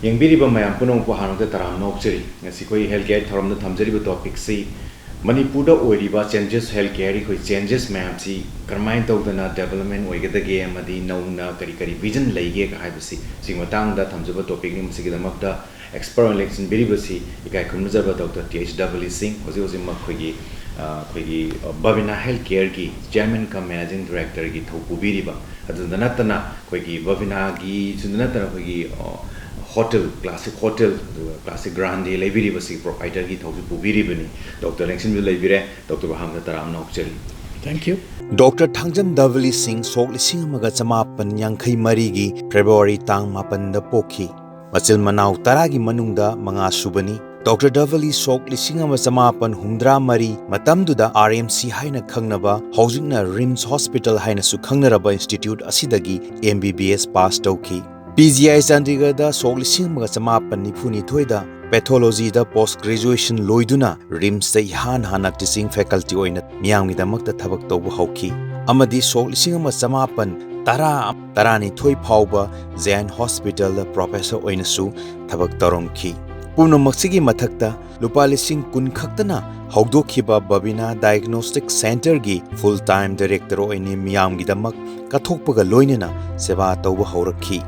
यंगबिरिबा मयाम पुनम पहानों तराम नौकचरी कोई health care थरम थमजरीब topic से Manipur changes health care कोई चेंजेस मैम से करमाइन तौदना डेवलपमेंट होगदगे नौना करी करी विजन लेगे थमजब टॉपिक एक्सपर्ट इलेक्शन बिरीबसी इकाई खुमजब डॉक्टर THW सिंह होजी बबिना हेल्थ केयर की चेयरमैन कम मैनेजिंग डायरेक्टर की थौपुबीरीबा नतना बबिना की नतना होटल क्लासिक ग्रांडे लेबीरीबसी प्रोपाइटर की थौजी पुबीरीबनी डॉक्टर लेंगसिन लेबीरे डॉक्टर बहाम तराम नौकचरी thank you doctor Thangjam Dabli Singh सोक लिसिंग अमगा चमापन यांखै मरीगी फेब्रुआरी तांग मापन पोखी मचिल मनाव तरागी मनुंगदा मंगा सुबनी डॉक्टर डबली सोक लिसिंग अमा चमापन हुमद्रा मरी मतमदुदा RMC हाइना खंगनबा हौजिंगना रिम्स हॉस्पिटल हाइना सु खंगनरबा इंस्टीट्यूट असिदगी MBBS पास तौखी PGI चंडीगढ़ सोक लिसिंग अमगा चमापन निफुनी थोइदा पैथोलॉजी दा पोस्ट ग्रेजुएशन लोइदुना रिम्स दा इहान हाना टीचिंग फैकल्टी ओइना मियांगी दमक थबक तौबा हौखी अमदी सोक लिसिंग अमा चमापन तरानी थोइ फाउबा जैन हॉस्पिटल दा प्रोफेसर ओइनसु थबक तौरमखी पुनमक्सिगी मथक्ता लुपा लिसिंग कुन खक्तना हौदोखिबा बबिना डायग्नोस्टिक सेंटर की फुल टाइम डायरेक्टर ओइने मियांगी दमक कथोकपगा लोइनना सेवा तौबा हौरखी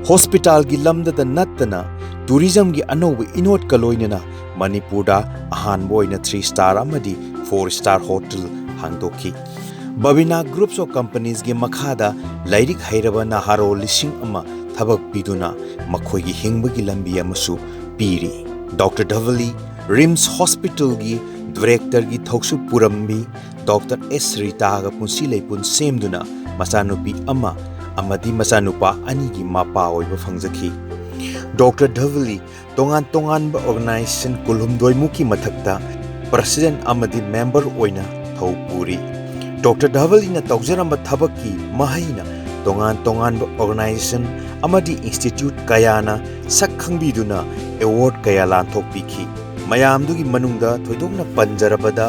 हॉस्पिटल की लमदा नत्तना टूरिज्म की अनौब इनोट का लोइनना मणिपुर अहानब ओइना 3 स्टार अमदी 4 स्टार होटल हांगदोखी बबिना ग्रुप्स ऑफ कंपनीज की मखादा लाइरिक हैरबा नहारो लिसिंग अमा थबक पीदुना मखोई हिंगबगी लंबी अमसु पीरी डॉक्टर डबली रिम्स हॉस्पिटल की डायरेक्टर की थौसु पुरम्बी डॉक्टर S रीता गा पुंसी लेपुन सेमदुना मसानुपी अमा अमदी मसानुपा अनि की मापा ओइबा फंगजखी डॉक्टर डबली तोंगान ऑर्गेनाइजेशन कुलहुमदोइमुकी मथक्ता प्रेसिडेंट अमदी मेंबर ओइना थौपुरी डॉक्टर डबली ना तौजरम थबक की महैना तोंगान ऑर्गेनाइजेशन अमदी इंस्टीट्यूट कयाना सक खंगबीदुना अवार्ड कया लांथोकपीखी मयामदुगी मनुंगदा थोइदोंना पंजरबदा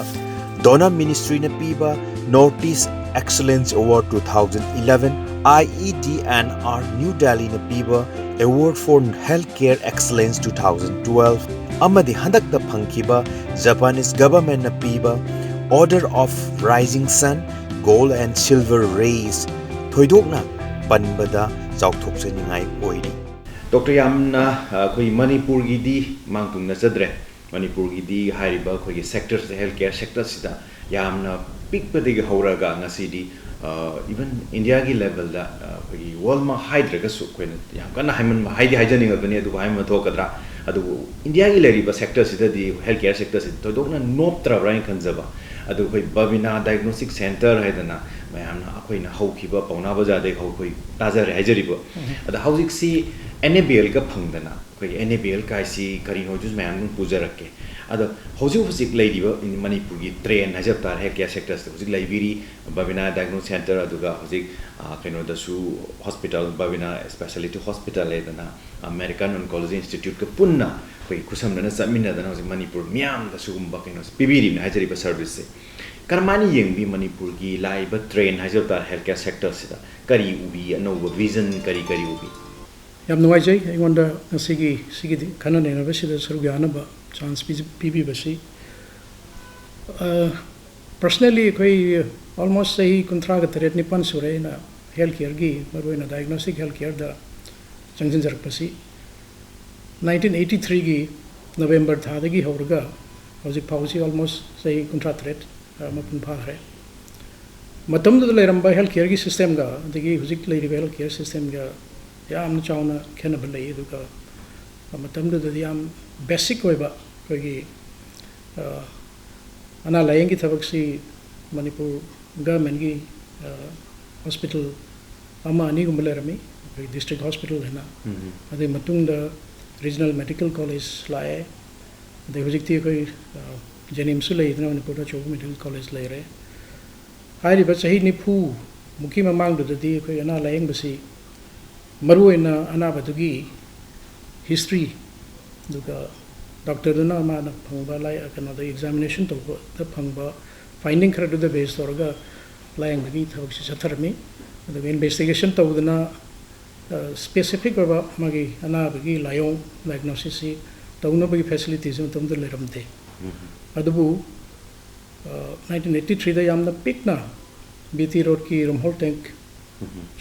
डोना मिनिस्ट्री ने पीबा north east excellence award 2011 IEDNR new Delhi ने पीबा award for health care excellence 2012 अमदी हंदक द फंखिबा जापानीज गवर्नमेंट ने पीबा order of rising sun gold and silver rays थोइदोंना पनबदा चाउथोकसनिंगाई ओइरी डॉक्टर यामना कोई मणिपुर की दी मांगतुंग नजद्रे मणिपुर की दी हारिबा कोई सेक्टर हेल्थ केयर सेक्टर सिदा यामना पिकपदिग हौरागा नसीदी इवन इंडिया की लेवल दा कोई वर्ल्ड मा हाइड्रगसु कोइन याम कना हाइमन हाइदी हाइजनिंग बने अदु हाइम थोकद्रा अदु इंडिया की लेरिबा सेक्टर सिदा दी हेल्थ केयर सेक्टर सिदा थोइदोंना नोपत्रा ब्राइन खंजबा अदु कोई बबिना डायग्नोस्टिक सेंटर हाइदना मयामना अखोइना हौखिबा पौना बजादे हौखोइ ताजर हाइजरिबो अदा हौजिक सी NABL का फंगदना कोई NABL का सी करिनो जुस मयाम पुजरके अदा हौजिक लेदिबा इन मणिपुर की ट्रेन हाइजबतार हेल्थ केयर सेक्टर्स हौजिक लाइब्रेरी बबिना डायग्नोस सेंटर अदुगा हौजिक कइनो दसु हॉस्पिटल बबिना स्पेशलिटी हॉस्पिटल लेदना अमेरिकन ओंकोलॉजी इंस्टीट्यूट का पुन्ना कोई कुसमदना समिनदना हौजिक मणिपुर मियाम दसुगुम्बा कइनो पिबिरी हाइजरिबा सर्विस से करमानी येंबी मणिपुर की लाइब ट्रेन हाइजबतार हेल्थ केयर सेक्टर सिदा करी उबी अनौब विजन करी उबी याम नुवाइजै अइगोंदा सिगी खना नेनबसिदा सरुग यानबा चांस पीबीबसी पर्सनली कोई ऑलमोस्ट सही कुंथ्रा तरेट निपन सुरे ना हेल्थ केयर की मरोइना डायग्नोस्टिक हेल्थ केयर दा चंगजन जरपसी 1983 की नवंबर थादगी हौरगा हौजिक फाउसी ऑलमोस्ट सही कुंथ्रा तरेट मपुन फाखरे मतमदुदा लेरंबा हेल्थ केयर की सिस्टम गा दगी हुजिक लेरिबा हेल्थ केयर सिस्टम गा याम चावना खेनब लई दुका मतमदुदा याम बेसिक होइबा कोई अना लायंगी थबक सी मणिपुर गवर्नमेंट की हॉस्पिटल अमा अनि गुम लेरमी कोई डिस्ट्रिक्ट हॉस्पिटल है ना अदे मतुंग रीजनल मेडिकल कॉलेज लाए अदे हुजिकती कोई जेनिम्स लेदना मणिपुर चौक मेडिकल कॉलेज लेरे हारिबा सही निफु मुखी ममांगदुददी कोई अना लायंगबसी मरुइना अनाबदुगी हिस्ट्री दुगा डॉक्टर दुना माना फंगबा लाय कनो द एग्जामिनेशन तो द फंगबा फाइंडिंग खरदु द बेस तोरगा लायंगबगी थबक से सथरमी द इन्वेस्टिगेशन तौदना स्पेसिफिक मागी अनाबगी लायों डायग्नोसिस तौनबगी फैसिलिटीज मतमद लेरमदे अदुबु 1983 दा यामना पिकना बीटी रोड की रुमहोल टैंक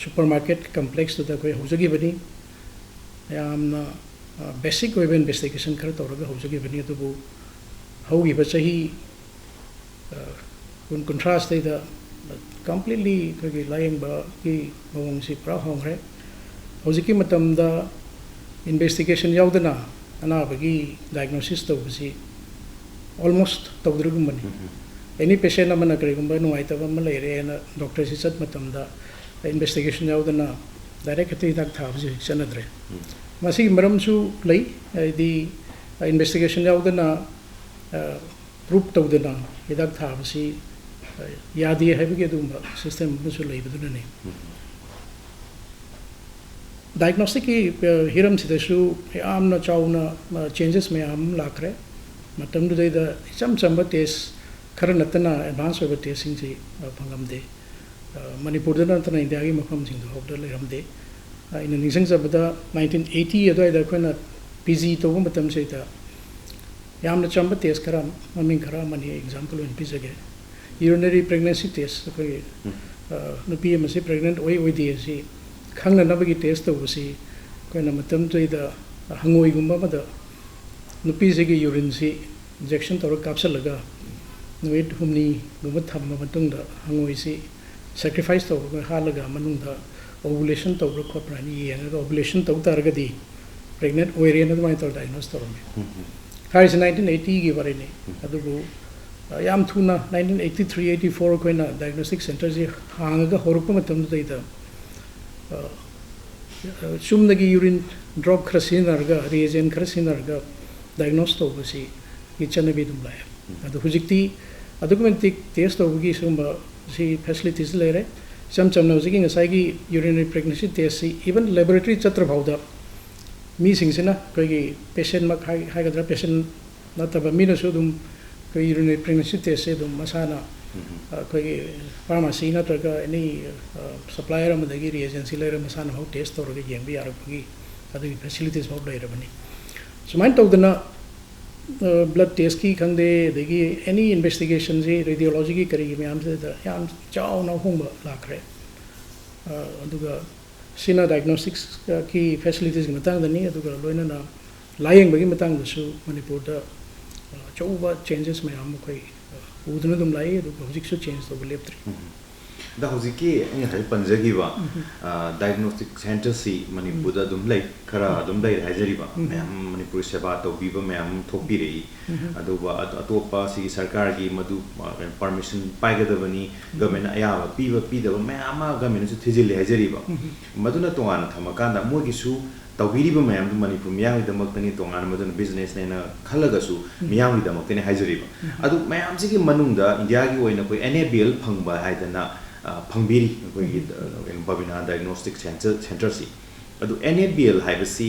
सुपरमार्केट कॉम्प्लेक्स तो कोई होजगी बनी यामना बेसिक वेब इन्वेस्टिगेशन खर तौरगा होजगी बनी अदुबु हौगी बचही उन कंट्रास्ट दा completely कोई लाइंग बा की मवंग सी पूरा होंगरे होजकी मतमदा इन्वेस्टिगेशन यावदना अनाबगी डायग्नोसिस तौबसी almost तौद्रगुमनी एनी पेशेंट अमना करिगुंबा नुआइतबा म लेरेना डॉक्टर से चत मतमदा इन्वेस्टिगेशन यावदना डायरेक्ट हते हिदाक थाबसी चनद्रे मसी मरमसु लई दी इन्वेस्टिगेशन यावदना प्रूफ तौदना हिदाक थाबसी यादी हैबगे दुंबा सिस्टम मसु लेबदुनने डायग्नोस्टिक की हिरम सिदसु यामना चाउना चेंजेस में याम लाखरे मतम दुदैदा इचम चंबा टेस्ट खर नतना एडवांस ओवर टेस्टिंग से फंगमदे मणिपुर नतना इंडिया की मफम सिंह होबद लेरमदे इन निसंग जबदा 1980 अदवाइदा कोना पीजी तो मतम से ता यामना चंबा टेस्ट खरा ममिंग खरा मनी एग्जांपल वन पिजगे यूरिनरी प्रेगनेंसी टेस्ट कोई नुपी मसे प्रेग्नेंट ओई दी सी खंगना नबगी टेस्ट तो बसी कोना मतम तोइदा हंगोई गुंबा मदा नुपी से यूरिन से इंजेक्शन तौर कापसलगा नुट हमनी गुम थम मतुंगदा हंगोई से सैक्रिफाइस तौर हालगा मनुंगदा ओवुलेशन तौर खोपरानी येंगा ओवुलेशन तौर तारगदी प्रेग्नेंट ओइरेन अदमाय तौर डायग्नोस तौरमे हाइस 1980 की बारे ने अदुबु याम थुना 1983 84 कोइना डायग्नोस्टिक सेंटर से हांगा होरप मतम दैदा चुमदगी यूरिन ड्रॉप खर सिनरगा रिएजेंट खर सिनरगा डायग्नोस तौबसी किचनबी दुम लाय अदु हुजिक्ति अदुमेंटिक टेस्ट तौबगी सुंबा सी फैसिलिटीज लेरे सम चमना हुजिकी ngसाइगी यूरिनरी प्रेगनेंसी टेस्ट सी इवन लैबोरेटरी चत्र भावदा मी सिंगसिना कोई पेशेंट मक हाइगद्रा पेशेंट नतबा मीनसु दुम कोई यूरिनरी प्रेगनेंसी टेस्ट से दुम मसाना कोई फार्मेसी नत्रगा एनी सप्लायर अमदगी रिएजेंसी लेरे मसाना हो टेस्ट तौरगा येंबी यारपगी अदुगी फैसिलिटीज भाव लेरबनी सुमाइन तौदना ब्लड टेस्ट की खंदे देगी एनी इन्वेस्टिगेशन से रेडियोलॉजी की करेगी मैम से याम चावना होंबा लाखरे अदुगा सिना डायग्नोस्टिक्स की फैसिलिटीज की मतंग दनी अदुगा लोइना लायंग बगी मतंग दसु मणिपुर दा चौबा चेंजेस में हम कोई उदन दुम लाई अदुगा हुजिकसु चेंज तो लेप्त्री दा हुजिकी अ हाय पंजगीबा डायग्नोस्टिक सेंटर सी मणिपुर दा दुम लाई खरा दुम लाई हाजरीबा मैम मणिपुर सेवा तो बीबा मैम थोपी रही अदुबा अतोपा सी सरकार की मधु परमिशन पाइगदबनी गवर्नमेंट अयाबा पीदबा मैम गवर्नमेंट सु थिजिल हाजरीबा मधुना तोंगान थमकांदा मोगिसु तौबीरीबा मैम मणिपुर मियामदमक्तनी तोंगान मधुना बिजनेस नेना खलगसु मियामदमक्तनी हाजरीबा अदु मैम सिगी मनुंगदा इंडिया की ओइना कोई एनएबीएल फंगबा हाइदना फंगबीरी कोई बबिना डायग्नोस्टिक सेंटर सी अदु एनएबीएल हाइबसी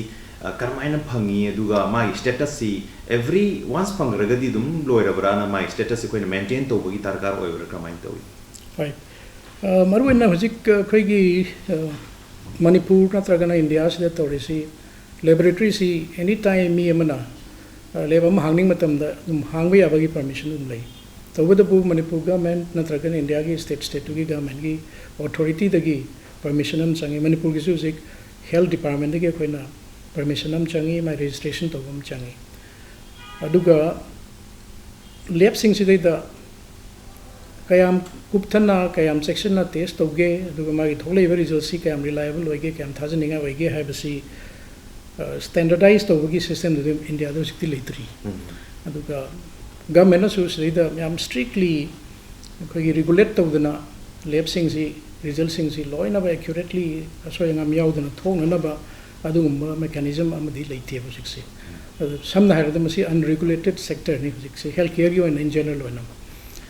करमाइना फंगी अदुगा माई स्टेटस सी एवरी वंस फंगरगदी दुम लोइरबराना माई स्टेटस कोई मेंटेन तौबगी दरकार ओइबर करमाइन तौई हाय मरुइना हुजिक खोइगी मणिपुर नत्रगना इंडिया से तौरिसी लैबोरेटरी सी एनी टाइम मी अमना लेबम हांगनिंग मतमदा दुम हांगबे याबगी परमिशन दुम लई तौबदबु मणिपुर गवर्नमेंट नत्रगना इंडिया की स्टेट की गवर्नमेंट की अथॉरिटी दगी परमिशन हम चंगे मणिपुर की सुजिक हेल्थ डिपार्टमेंट दगी कोइना परमिशन हम चंगे माय रजिस्ट्रेशन तौबम चंगे अदुगा लैब सिंग सिदैदा कयाम कुपथना कयाम सेक्शन ना टेस्ट तौगे अदुगा मागी थोलेबा रिजल्ट सी कयाम रिलायबल होगे कयाम थाजनिंगा होगे हाइबसी स्टैंडर्डाइज तौबगी सिस्टम दु इंडिया दो सिक्ति लेत्री अदुगा गवर्नमेंट सु सिदैदा याम स्ट्रिक्टली कोई रेगुलेट तौदना लैब सिंग सी रिजल्ट सिंग सी लोइना बा एक्यूरेटली असोयंगाम यावदना थोंगनबा अदुगुम्बा मेकानिज्म अमदि लेते हुजिकसे समना हायरदा मसी अनरेगुलेटेड सेक्टर नि हुजिकसे हेल्थ केयर की इन जनरल ओइना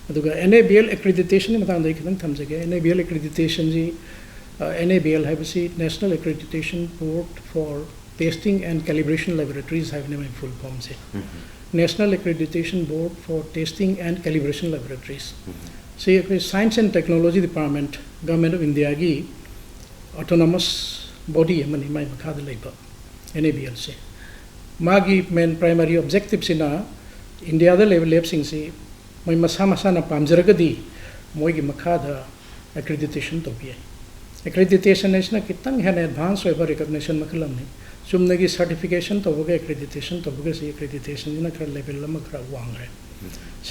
अदुगा NABL accreditation नि मतंग दै खितंग थमजगे NABL accreditation जी NABL हाइबसी national accreditation board for testing and calibration laboratories हाइबने में फुल फॉर्म से national accreditation board for testing and calibration laboratories से science and technology department government of India की autonomous body mani mai makhada leiba NABL se magi main primary objective sina India da level lab sing si moi masa masa na pamjaragadi moi gi makhada accreditation to bi accreditation is na kitang han advance over recognition makhalam ni sumnagi certification to boga accreditation to boga si accreditation na kra level lama kra wang re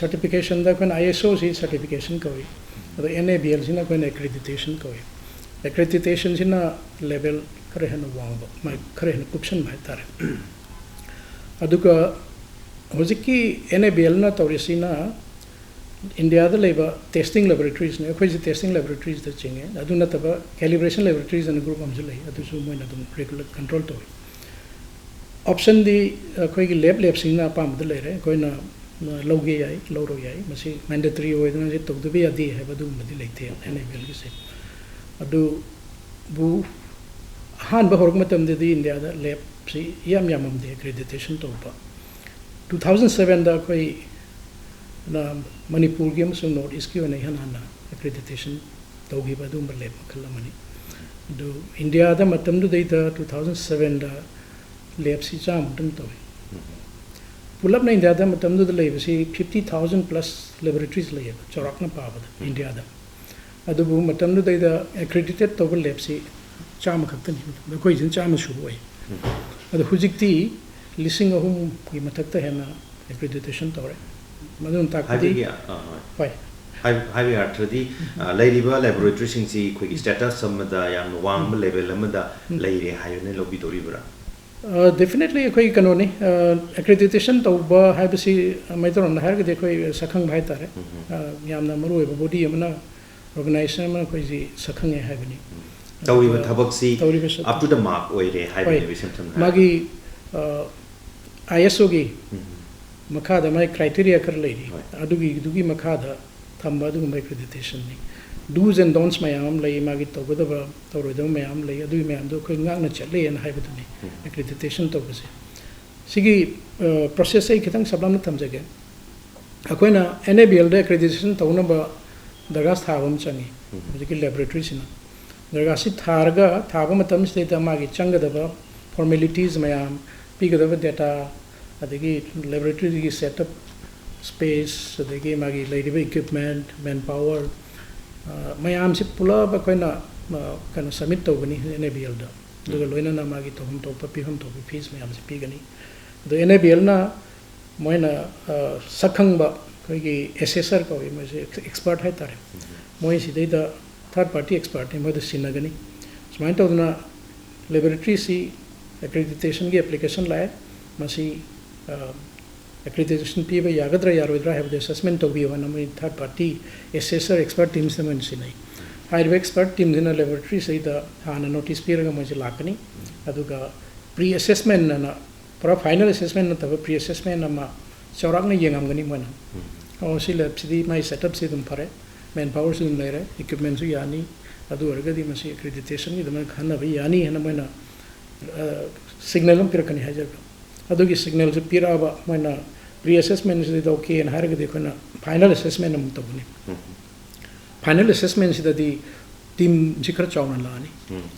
certification da kon ISO si certification koi ado NABL sina kon accreditation koi accreditation sina level kare han wang ba mai kare han option mai tar aduka hojiki NABL na tawrisina India da leba testing laboratories ne khoi testing laboratories da chinge adu na taba calibration laboratories and group amju lai adu su moina dum regular control to option di khoi gi lab sina pam da lai re khoi na loge yai loro yai masi mandatory oi da je tok du bi adi hai badu madi lai the NABL gi se adu bu han ba hork matam de di India da lab si yam am de accreditation to pa 2007 da khoi na Manipur game so North East ki nei hana accreditation tawgi ba dum lab khalamani do India da matam du dei da 2007 da lab si cham dum to pulap na India da matam du lab si 50,000 plus laboratories lay chorak na pa ba India da adu bu matam du dei da accredited to lab si cham khaktan da koi jin cham shu oi adu hujikti lising ahum ki matak ta hena accreditation tore madun takdi hoi hai arthadi leiriba laboratory sing si khoi status samada yam wang level amada leire hayone lobi dori bra definitely khoi kanoni accreditation to ba haibasi maitoron har ge khoi sakhang bhai tare yamna maru eba body amna organization amna khoi ji sakhang e haibani tawi ba thabak si up to the mark oire haibani visam tham magi ISO gi makada mai criteria kar lei adugi makada thamba du mai accreditation ni do's and don'ts mayam lei magi togoda tawroida mayam lei adu mayam do khoi ngang na chatle en haibatu ni accreditation to base sigi process ai kitang sablam na thamjage akoina NABL da accreditation tawna ba dagas thabam changi jiki laboratory sina dagasi tharga thaba matam se ta magi changada ba formalities mayam pigada data adagi laboratory gi setup space adagi magi ladiba equipment manpower mayam si pula ba koina kana submit to gani NABL da duga loina na magi to hum to fees mayam si pigani do NABL na moina sakhang ba koi gi assessor ko mo expert hai tare moi si da third party expert mo da sinagani smain to na laboratory si accreditation gi application la masi accreditation piba yagadra yarodra have the assessment to be one of third party assessor expert teams the man sinai higher expert teams in a laboratory say the hana notice period mo lakani aduga pre assessment na para final assessment na pre assessment na ma chorak na yengam gani mo na o si lab si mai setup si dum pare manpower si dum lere equipment su yani adu argadi masi accreditation ni dum khana bi yani hana mo na signal um pirakani hajar adugi signal se piraba moina pre assessment is the okay and harga dekona final assessment am to bune final assessment is the team jikra chawna lani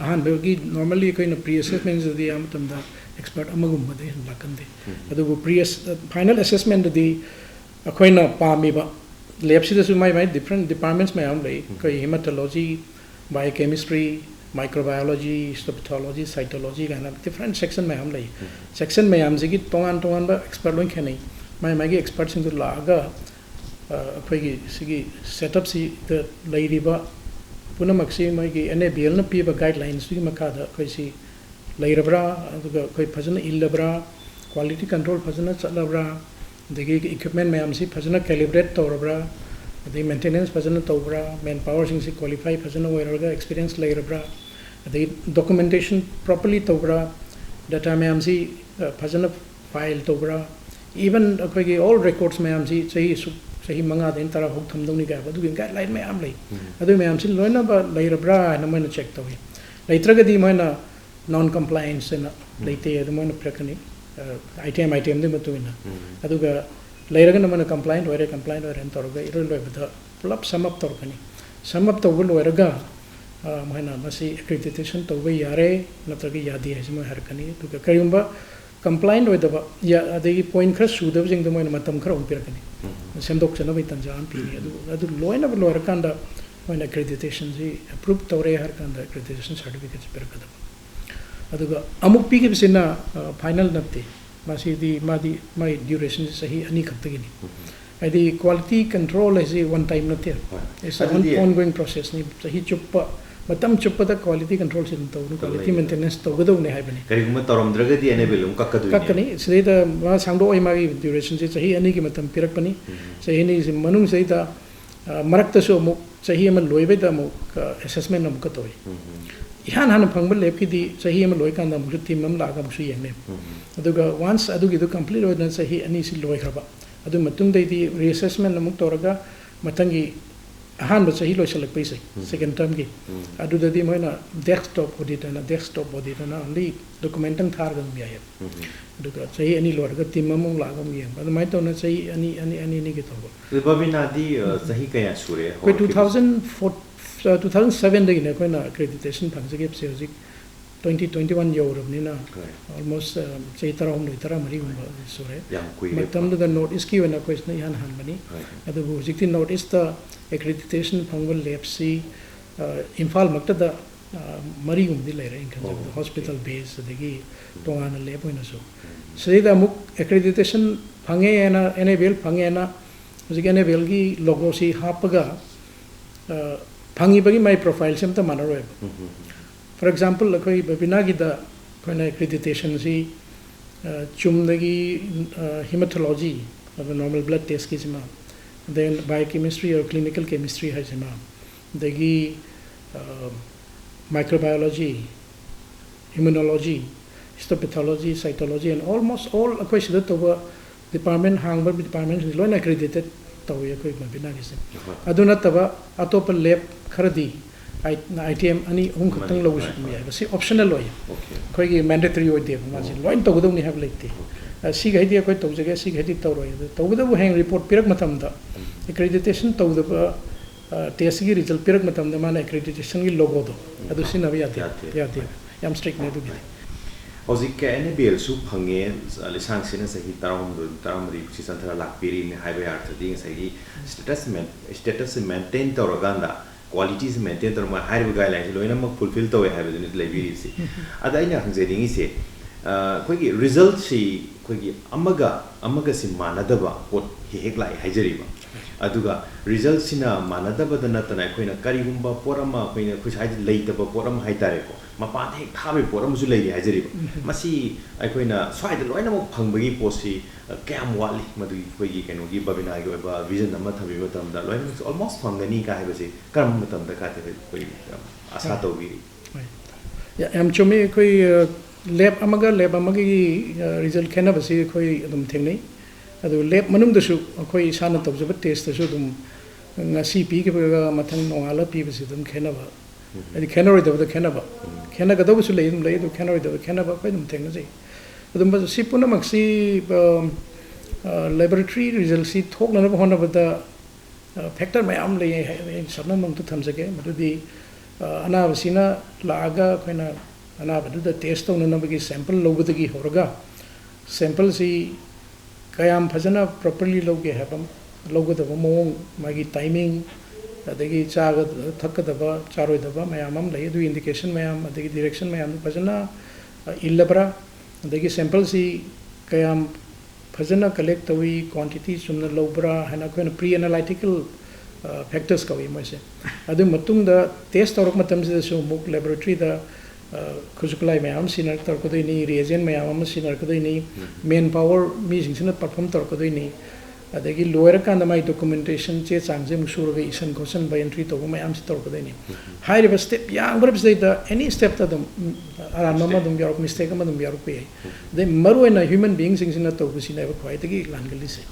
ahan begi normally koina pre assessment is the am tam da expert amagum bade lakande adugo pre final assessment the koina pami ba lab si su mai different departments mai am lai koi hematology biochemistry microbiology histopathology cytology kind different section mai am lai section mai am jigi tongan ba expert loin khenai mai gi experts in la aga khoi gi sigi setup si the lairiba puna maxi mai gi NABL na pi ba guidelines gi makada khoi si lairabra aduga khoi phajana illabra quality control phajana chalabra degi equipment mai am si phajana calibrate torabra the maintenance phajana tobra manpower sing si qualify phajana oiraga experience lairabra the documentation properly tobra data mai am si phajana file tobra even akhoi all records mai am si sahi manga den tara hok thamdoni ga adu guideline mai am lai adu mai am si loina ba lairabra na mai check tawi laitraga di mai na non compliance na leite adu mai na prakani item de matuina adu ga lairaga na mai compliant oire en toroga iru loibada pull up sum up torkani sum up to will oiraga मैंने accreditation तब यारे नत्रग यादी है मैं हरकनी करीब कंप्लाइन या अदगी point खर सूदब जिंग मैं मतम खर उनपीरकनी सेमदोक्चनब तंजान पीनी लोयनब लोरकांद मैं एक्रेडिटेशन से अप्रूव तौरे हरकांद एक्रेडिटेशन सर्टिफिकेट पीरकदब अदुगा अमुक पीगिबसिना फाइनल नत्ते मासीदी मादी माई ड्यूरेशन सही अनी खत्तगिनी आदि क्वालिटी कंट्रोल है वन टाइम नत्ते इट्स ऑनगोइंग प्रोसेस नि सही चुप्पा मतम चुप्पदा क्वालिटी कंट्रोल से तौनु क्वालिटी मेंटेनेंस तौगदौने हाइबनी करिगुम तौरमद्रगदि एनेबल कक्कनी सिदा मा सांगदो ओइ मागी ड्यूरेशन से सही अनी की मतम पिरकपनी सही नि मनुंग सहिता मरक्तसो अमुक सही अमन लोइबेदा अमुक असेसमेंट अमुक तोय इहान हान फंगबल लेपकिदी सही अमन लोइकांदा अमुक टीम अम लागा अमुक येंगने अदुगा वांस अदुगिदु कंप्लीट ओइना सही अनी सि लोइखरबा अदु मतुंगदैदी रीअसेसमेंट अमुक तोरगा मतंगी अहान सही लोइसलकपै सै सेकेंड टर्म की अदुददी मोइना डेस्कटॉप ऑडिट ना ओनली डॉक्यूमेंटन थारगम याय अदुगा सही अनी लोरगा टीम अमुक लागा अमुक येंग अदु माइतोना सही अनी के तोबो बबिनादी सही कया सुरे कोई 2007 दगी ने कोइना एक्रेडिटेशन फंगजगे से हजिक 2021 यौरबनिना ऑलमोस्ट सही तरह हम तरह मरी सुरे मतम द नोट इस की वना क्वेश्चन यान हान बनी अदु हजिकति नोट इस द एक्रेडिटेशन फंगबल लेप्सी इम्फाल मक्तदा मरी गुमदि लेरे इनकन हॉस्पिटल बेस दगी तोंगाना लेप होइना सो सहीदा मुक एक्रेडिटेशन फंगे एना एनेबल फंगे एना हजिक एनेबल की लोगो सी हापगा फंगी बगी माई प्रोफाइल से मत मानो रोए फॉर एग्जांपल कोई बिना की दा कोई एक्रेडिटेशन सी चुमदगी हेमेटोलॉजी अब नॉर्मल ब्लड टेस्ट की सिमा देन बायोकेमिस्ट्री और क्लिनिकल केमिस्ट्री है सिमा दगी microbiology immunology histopathology cytology and almost all कोई सिदा तो डिपार्टमेंट हांगबर डिपार्टमेंट लोन एक्रेडिटेड तौय कोई बिना की से अदु नतबा अतोप लैब खरदी ITM अनि हम खतंग लोग सुमी है बस ऑप्शनल होय कोई मैंडेटरी होय दे मासी लोइन तौगदौ नि हैब लेते सी गैदी कोई तौजगे सी गैदी तौरोय तौगदौ हैंग रिपोर्ट पिरक मतम दा एक्रेडिटेशन तौदबा टेस्ट की रिजल्ट पिरक मतम दा माने एक्रेडिटेशन की लोगो दो अदु सिनबा याते याम स्ट्रिक्ट ने दु हजिक के एनेबल सु फंगे लिसांग सिना सही तारामरी सीजन थरा लाकपिरी ने हाइवे आर्थदी सही स्टेटस मेंटेन तौरगांदा क्वालिटी से मेंटेन तौर मा हाइवे गाइडलाइन लोइना म फुलफिल तौय हाइबे ने लेबिरी से अदा इना हंजेदिंग से कोई रिजल्ट सी कोई अमगा से मानदबा पोट हेक लाई हाइजरीबा अदुगा रिजल्ट सिना मानदबा नतना कोइना करिगुंबा पोरमा कोइना खुश हाइ लेतबा पोरम हाइतारेको मपान हेक थाबे पोरमसु लेबि हाइजरीबा मसी अखोइना स्वाइद लोइना मो फंगबगी पोसी क्याम वाली मदुगी कोइगी कैनोगी बबिनागी ओबा विजन अमा थबिबा तमदा लोइना ऑलमोस्ट फंगनी का हाइबसे करम मतमदा काते कोइ आशा तौबिरी या एम चुमे कोइ लैब अमगी रिजल्ट खेनबसी कोइ अदुम थेंगनै अदु लैब मनुंगदसु कोइ इसाना तौजबा टेस्टसु अदुम ngasi pi ke mathang nongala pi bisi dum khenaba adi khenori da khenaba khenaga da busu leidum leidu khenori da khenaba ko dum thengna sei adum ba si puna maksi laboratory result si thok na hona bada factor mayam le sabna mang tu thamjage madudi ana basina laaga koina ana badu da test to na bagi sample lobudagi horga sample si kayam phajana properly loge habam लौगदब मोंग मागी timing अदगी चाग थकदब चारोदब मैम लई दु indication मैम अदगी direction मैम फजना इल्लबरा अदगी सैंपल सी कयाम फजना कलेक्ट तवी क्वांटिटी सुन लौबरा हना कोन प्री एनालिटिकल फैक्टर्स कवी मोसे अदु मतुंग द टेस्ट तौरक मतम से सो मुक लैबोरेटरी द खुजुकलाई मैम सिनर तौरकदोइनी रिएजेंट मैम सिनर कदोइनी मेन पावर मी सिंगसिन परफॉर्म तौरकदोइनी अदगी लोयर कांद माई डॉक्यूमेंटेशन चे चांगजे मुसुरगे इसन क्वेश्चन बाय एंट्री तो मैम से तौरकदोइनी हाइरिबा स्टेप यांग बरब से द एनी स्टेप त दम आराम दम यारक मिस्टेक म दम यारक पे दे मरुना ह्यूमन बीइंग सिंगसिन तौबसिना ख्वाइदगी लानगली से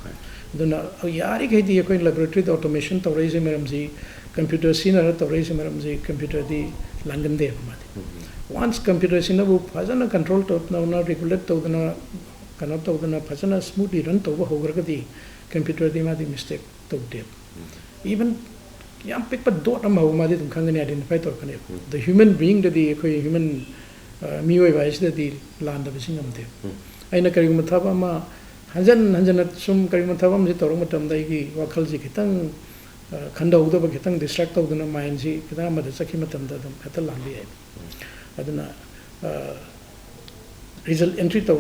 दुना यारी गैदी कोइ लैबोरेटरी द ऑटोमेशन तौरैसे मरम जी कंप्यूटर सिनर तौरैसे मरम जी कंप्यूटर दी लानगन दे माते वंस कंप्यूटर सिना बु फजना कंट्रोल तो ना रेगुलेट तो दना कनो तो दना फजना स्मूथली रन तो होगरगदी कंप्यूटर दी मादी मिस्टेक तो they even yam pick but dot am how madi tum khangani identify tor kane the human being the khoi human mioi ba is the land of singam de aina kari mathaba ma hanjan sum kari mathaba am tor matam dai gi wakhal ji kitang khanda uda ba kitang distract of the mind ji kitang ma da sakhi matam da dum khatal lambi ai aduna result entry to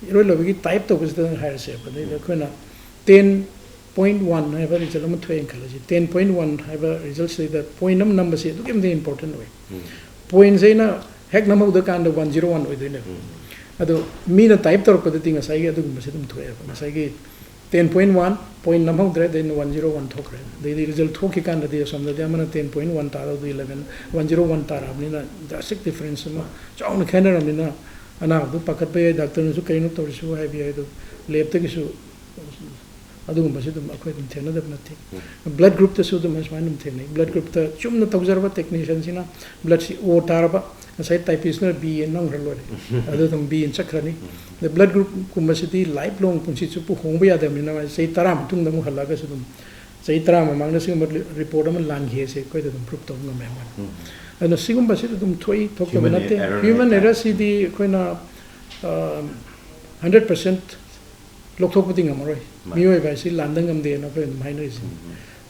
iroi logi type to was the higher say but they khona 10.1 have a result am thoi kalaji 10.1 have a result say that point number say to give the important way point say na hek number the kind of 101 with the ado mean type to ko the thing asai adu ma se dum thoi asai ge 10.1 point number there then 101 thokre the result thoki kan the some the amana 10.1 tara 11 101 tara amina drastic difference ma chaun khaner amina ana du pakat pe doctor nu su kainu to su hai bi adu lab te su adu ma se dum akhoi dum thena dab nathi blood group te su dum mas manum thena blood group te chumna tawjarba technician sina blood si o taraba sai type is na b nang ralo adu dum b in chakrani the blood group kumba sidi lifelong punsi chu pu hongba ya dam na sai taram tung dam hala ga su dum sai taram mang na sing report am lan ge se koi dum proof to ngam ma ana sigum ba sidi dum thoi thok ba na te human error sidi koina 100% lok thok puting amroi mioi ba si landang am de na ko mai no is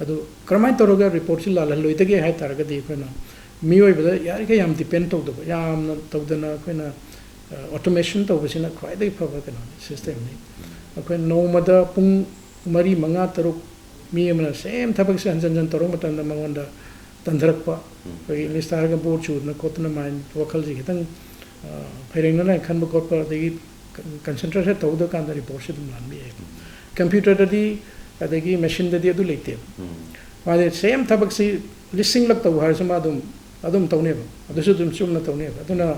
adu kramai toroga report si la loi te ge hai tar ga di koina mioi ba yari ka yam depend to do yam na to dana koina automation to basina kwai dai phaba kana system ni akoi no mada pung mari manga taruk mi amna same thabak se hanjan tarung matan da mangonda tandrak pa koi listar ga board chu na kotna mind wakal ji kitang phaireng na khan ba kor pa dei concentration to do kan da report se dum lan bi computer da di adagi machine da di adu leite wa de same thabak si listing lak to har sama adum tawne ba adu su dum chum na tawne ba aduna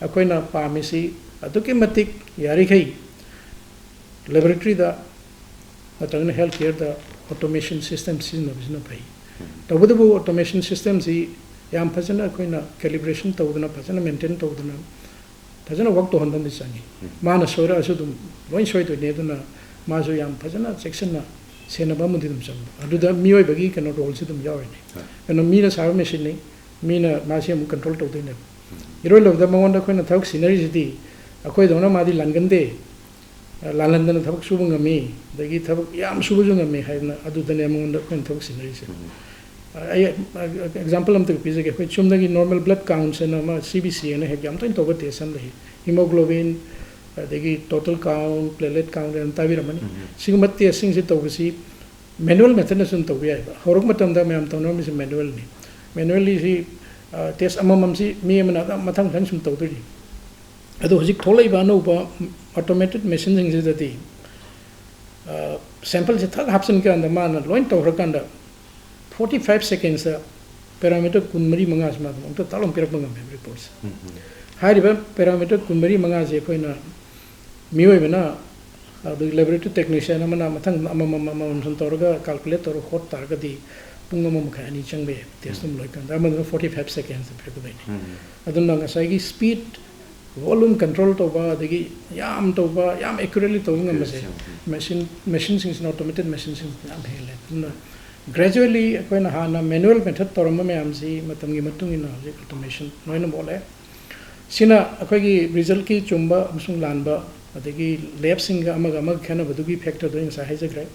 akoina pamisi aduki matik yari khai laboratory da atang healthcare da automation system sin na bisna pai tabudu automation system si yam phajana akoina calibration tawduna phajana maintain tawduna phajana work to handan disangi mana soira asu dum loin soi to ne duna ma so yam phajana section na sena ba mudum sam aduda mioi bagi kana role si dum yawe ne kana mina sa machine ne mina ma se mu control to ne iroi lo da mangon da khoina thak scenery di akoi dona ma di langan de lalandana thak subu ngami dagi thak yam subu ngami haina adu da ne mangon da khoin thak scenery se ai example am to pise ke khoi chum da gi normal blood count se na ma cbc ne he yam to in to ba test am de hemoglobin dagi total count platelet count and tabi ramani singmat te sing se to si manual method na sun to bi ai ba horok matam da me am to no mi manual ni manually si test amam si mi amana mathang thang sum tawdu ri adu hojik tholai ba no ba automated machine sing se ti sample se thak hapsen ka anda man loin to rakanda 45 seconds parameter kunmari manga asma dum to talom pirak manga reports hari ba parameter kunmari manga je koina mioi bana adu laboratory technician amana mathang amam sun torga calculator hot targa di pungam khani changbe testum loi kan da 45 seconds pirak dai adun nga sai gi speed volume control to ba degi yam to ba yam accurately to ngam se machine sing automated machine sing yam hele gradually koina hana manual method torma me am si matam gi matung ina automation noina bole sina akoi gi result ki chumba amsung lanba adegi lab sing amaga amag khana badugi factor doing sa hai jagrai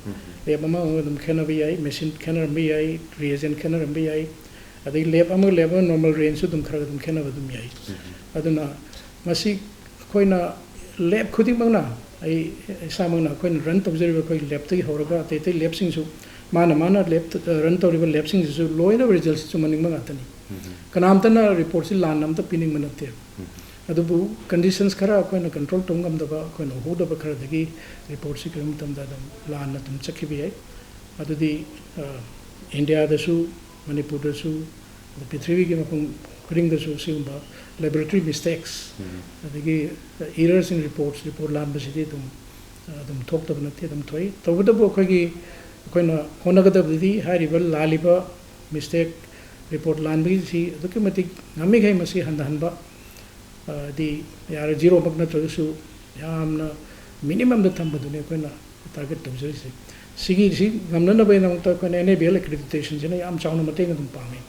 lab ama dum khana bi ai machine khana bi ai reagent khana bi ai adegi lab ama lab normal range dum khara dum khana badum ai aduna masi koina lab khuding mangna ai samangna koina run tobjeriba koi lab te horaga te lab sing su mana lab run toriba lab sing su loina results su maning manga tani kanam tana report si lan nam ta pining manate adubu conditions khara koina control tongam daba koina hoda ba khara dagi report si kam tam da dam lan na tum chakhi bi ai adudi india da su manipur da su prithvi gi mapung khuding da su simba laboratory mistakes adagi errors in report lan ba sidi dum thok tab na te dum thoi tawda bo khagi koina honaga da di hariba laliba mistake report lan bi si adukki matik ngami gai masi handan ba di yara zero bagna to su yamna minimum da thamba dune koina target tabjari se ꯁꯤꯒꯤꯁꯤ ꯉꯝꯅꯅꯕꯒꯤꯗꯃꯛꯇ ꯑꯩꯈꯣꯏꯅ NABL ꯑꯦꯀ꯭ꯔꯤꯗꯤꯇꯦꯁꯟꯁꯤꯅ ꯌꯥꯝ ꯆꯥꯎꯅ ꯃꯇꯦꯡ ꯑꯗꯨꯝ ꯄꯥꯡꯉꯤ